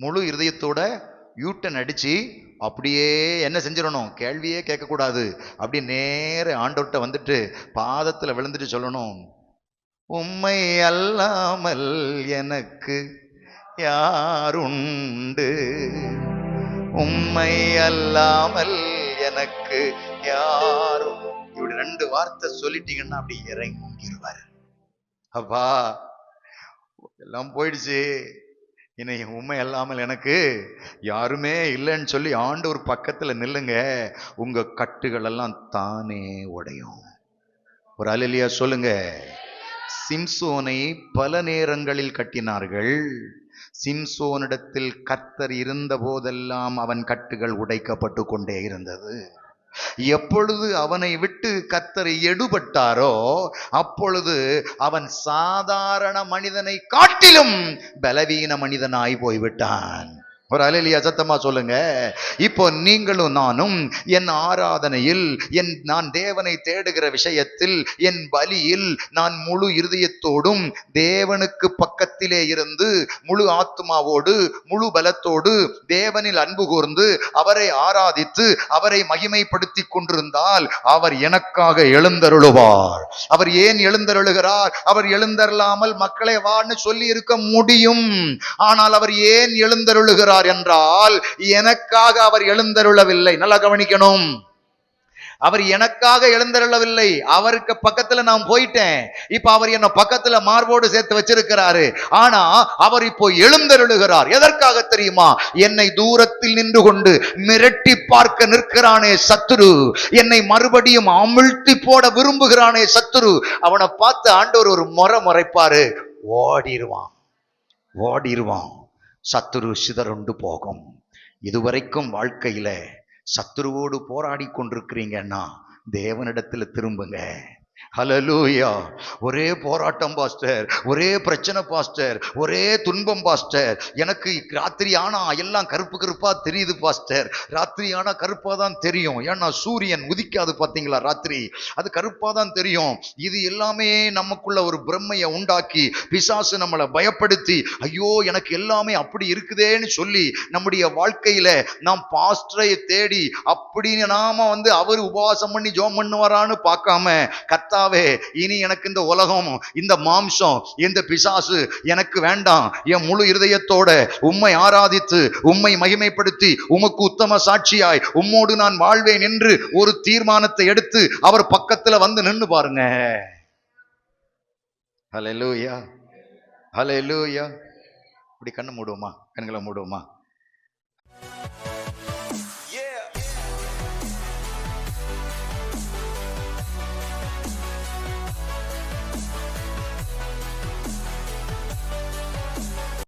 முழு இருதயத்தோட யூட்டன் அடிச்சு அப்படியே என்ன செஞ்சிடணும்? கேள்வியே கேட்கக்கூடாது. அப்படி நேர ஆண்டவர்கிட்ட வந்துட்டு பாதத்துல விழுந்துட்டு சொல்லணும், உம்மை அல்லாமல் எனக்கு யாருண்டு, உம்மை அல்லாமல் எனக்கு யாரும். இப்படி 2 வார்த்தை சொல்லிட்டீங்கன்னா அப்படி இறங்கிடுவார். அப்பா எல்லாம் போயிடுச்சு, இனி உண்மை அல்லாமல் எனக்கு யாருமே இல்லைன்னு சொல்லி ஆண்டவர் பக்கத்துல நில்லுங்க, உங்க கட்டுகள் எல்லாம் தானே உடையும். ஒரு அல்லேலூயா சொல்லுங்க. சிம்சோனை பல நேரங்களில் கட்டினார்கள். சிம்சோனிடத்தில் கர்த்தர் இருந்த போதெல்லாம் அவன் கட்டுகள் உடைக்கப்பட்டு கொண்டே இருந்தது. எப்பொழுது அவனை விட்டு கர்த்தர் எடுபட்டாரோ அப்பொழுது அவன் சாதாரண மனிதனை காட்டிலும் பலவீன மனிதனாய் போய்விட்டான். ஒரு அல்லேலூயா சத்தமா சொல்லுங்க. இப்போ நீங்களும் நானும் என் ஆராதனையில், நான் தேவனை தேடுகிற விஷயத்தில், என் பலியில் நான் முழு இருதயத்தோடும் தேவனுக்கு பக்கத்திலே இருந்து முழு ஆத்மாவோடு முழு பலத்தோடு தேவனில் அன்பு கூர்ந்து அவரை ஆராதித்து அவரை மகிமைப்படுத்தி கொண்டிருந்தால் அவர் எனக்காக எழுந்தருளுவார். அவர் ஏன் எழுந்தருளுகிறார்? அவர் எழுந்தருளாமல் மக்களை வான்னு சொல்லி இருக்க முடியும். ஆனால் அவர் ஏன் எழுந்தருளுகிறார் என்றால் எனக்காக அவர் எழுந்தருளவில்லை. நல்லா கவனிக்கணும். அவர் எனக்காக எழுந்தருளவில்லை. அவருக்கு பக்கத்துல நான் போயிட்டேன். இப்ப அவர் என்ன பக்கத்துல மார்போடு சேர்த்து வச்சிருக்கிறாரு. ஆனா அவர் இப்போ எழுந்தருளுகிறார். எதற்காக தெரியுமா? என்னை தூரத்தில் நின்று கொண்டு மிரட்டி பார்க்க நிற்கிறானே சத்துரு, என்னை மறுபடியும் அமிழ்த்தி போட விரும்புகிறானே சத்துரு, அவனை பார்த்து ஆண்டவர் ஒரு முறைப்பாரு, ஓடிடுவான். சத்துரு சிதறுண்டு போகும். இதுவரைக்கும் வாழ்க்கையில சத்துருவோடு போராடி கொண்டிருக்கிறீங்கன்னா தேவனிடத்துல திரும்புங்க. ஹல்லேலூயா. ஒரே போராட்டம் பாஸ்டர், ஒரே பிரச்சனை பாஸ்டர், ஒரே துன்பம் பாஸ்டர், எனக்கு ராத்திரி ஆனா எல்லாம் கருப்பு கருப்பா தெரியுது பாஸ்டர். ராத்திரி ஆனா கருப்பா தான் தெரியும். ஏன்னா சூரியன் உதிக்காது பாத்தீங்களா ராத்திரி, அது கருப்பா தான் தெரியும். இது எல்லாமே நமக்குள்ள ஒரு பிரம்மையை உண்டாக்கி பிசாசு நம்மளை பயப்படுத்தி, ஐயோ எனக்கு எல்லாமே அப்படி இருக்குதேன்னு சொல்லி நம்முடைய வாழ்க்கையில நாம் பாஸ்டரை தேடி அப்படின்னு நாம அவர் உபவாசம் பண்ணி ஜெபம் பண்ணுவாரான்னு பார்க்காம, கர்த்தாவே இனி எனக்கு இந்த உலகம், இந்த மாம்சம், இந்த பிசாசு எனக்கு வேண்டாம். என் முழு இருதயத்தோட உம்மை ஆராதித்து உம்மை மகிமைப்படுத்தி உமக்கு உத்தம சாட்சியாய் உம்மோடு நான் வாழ்வேன் என்று ஒரு தீர்மானத்தை எடுத்து அவர் பக்கத்துல வந்து நின்னு பாருங்க. ஹல்லேலூயா, ஹல்லேலூயா. இப்படி கண்ணை மூடுவோமா? கண்களை மூடுவோமா?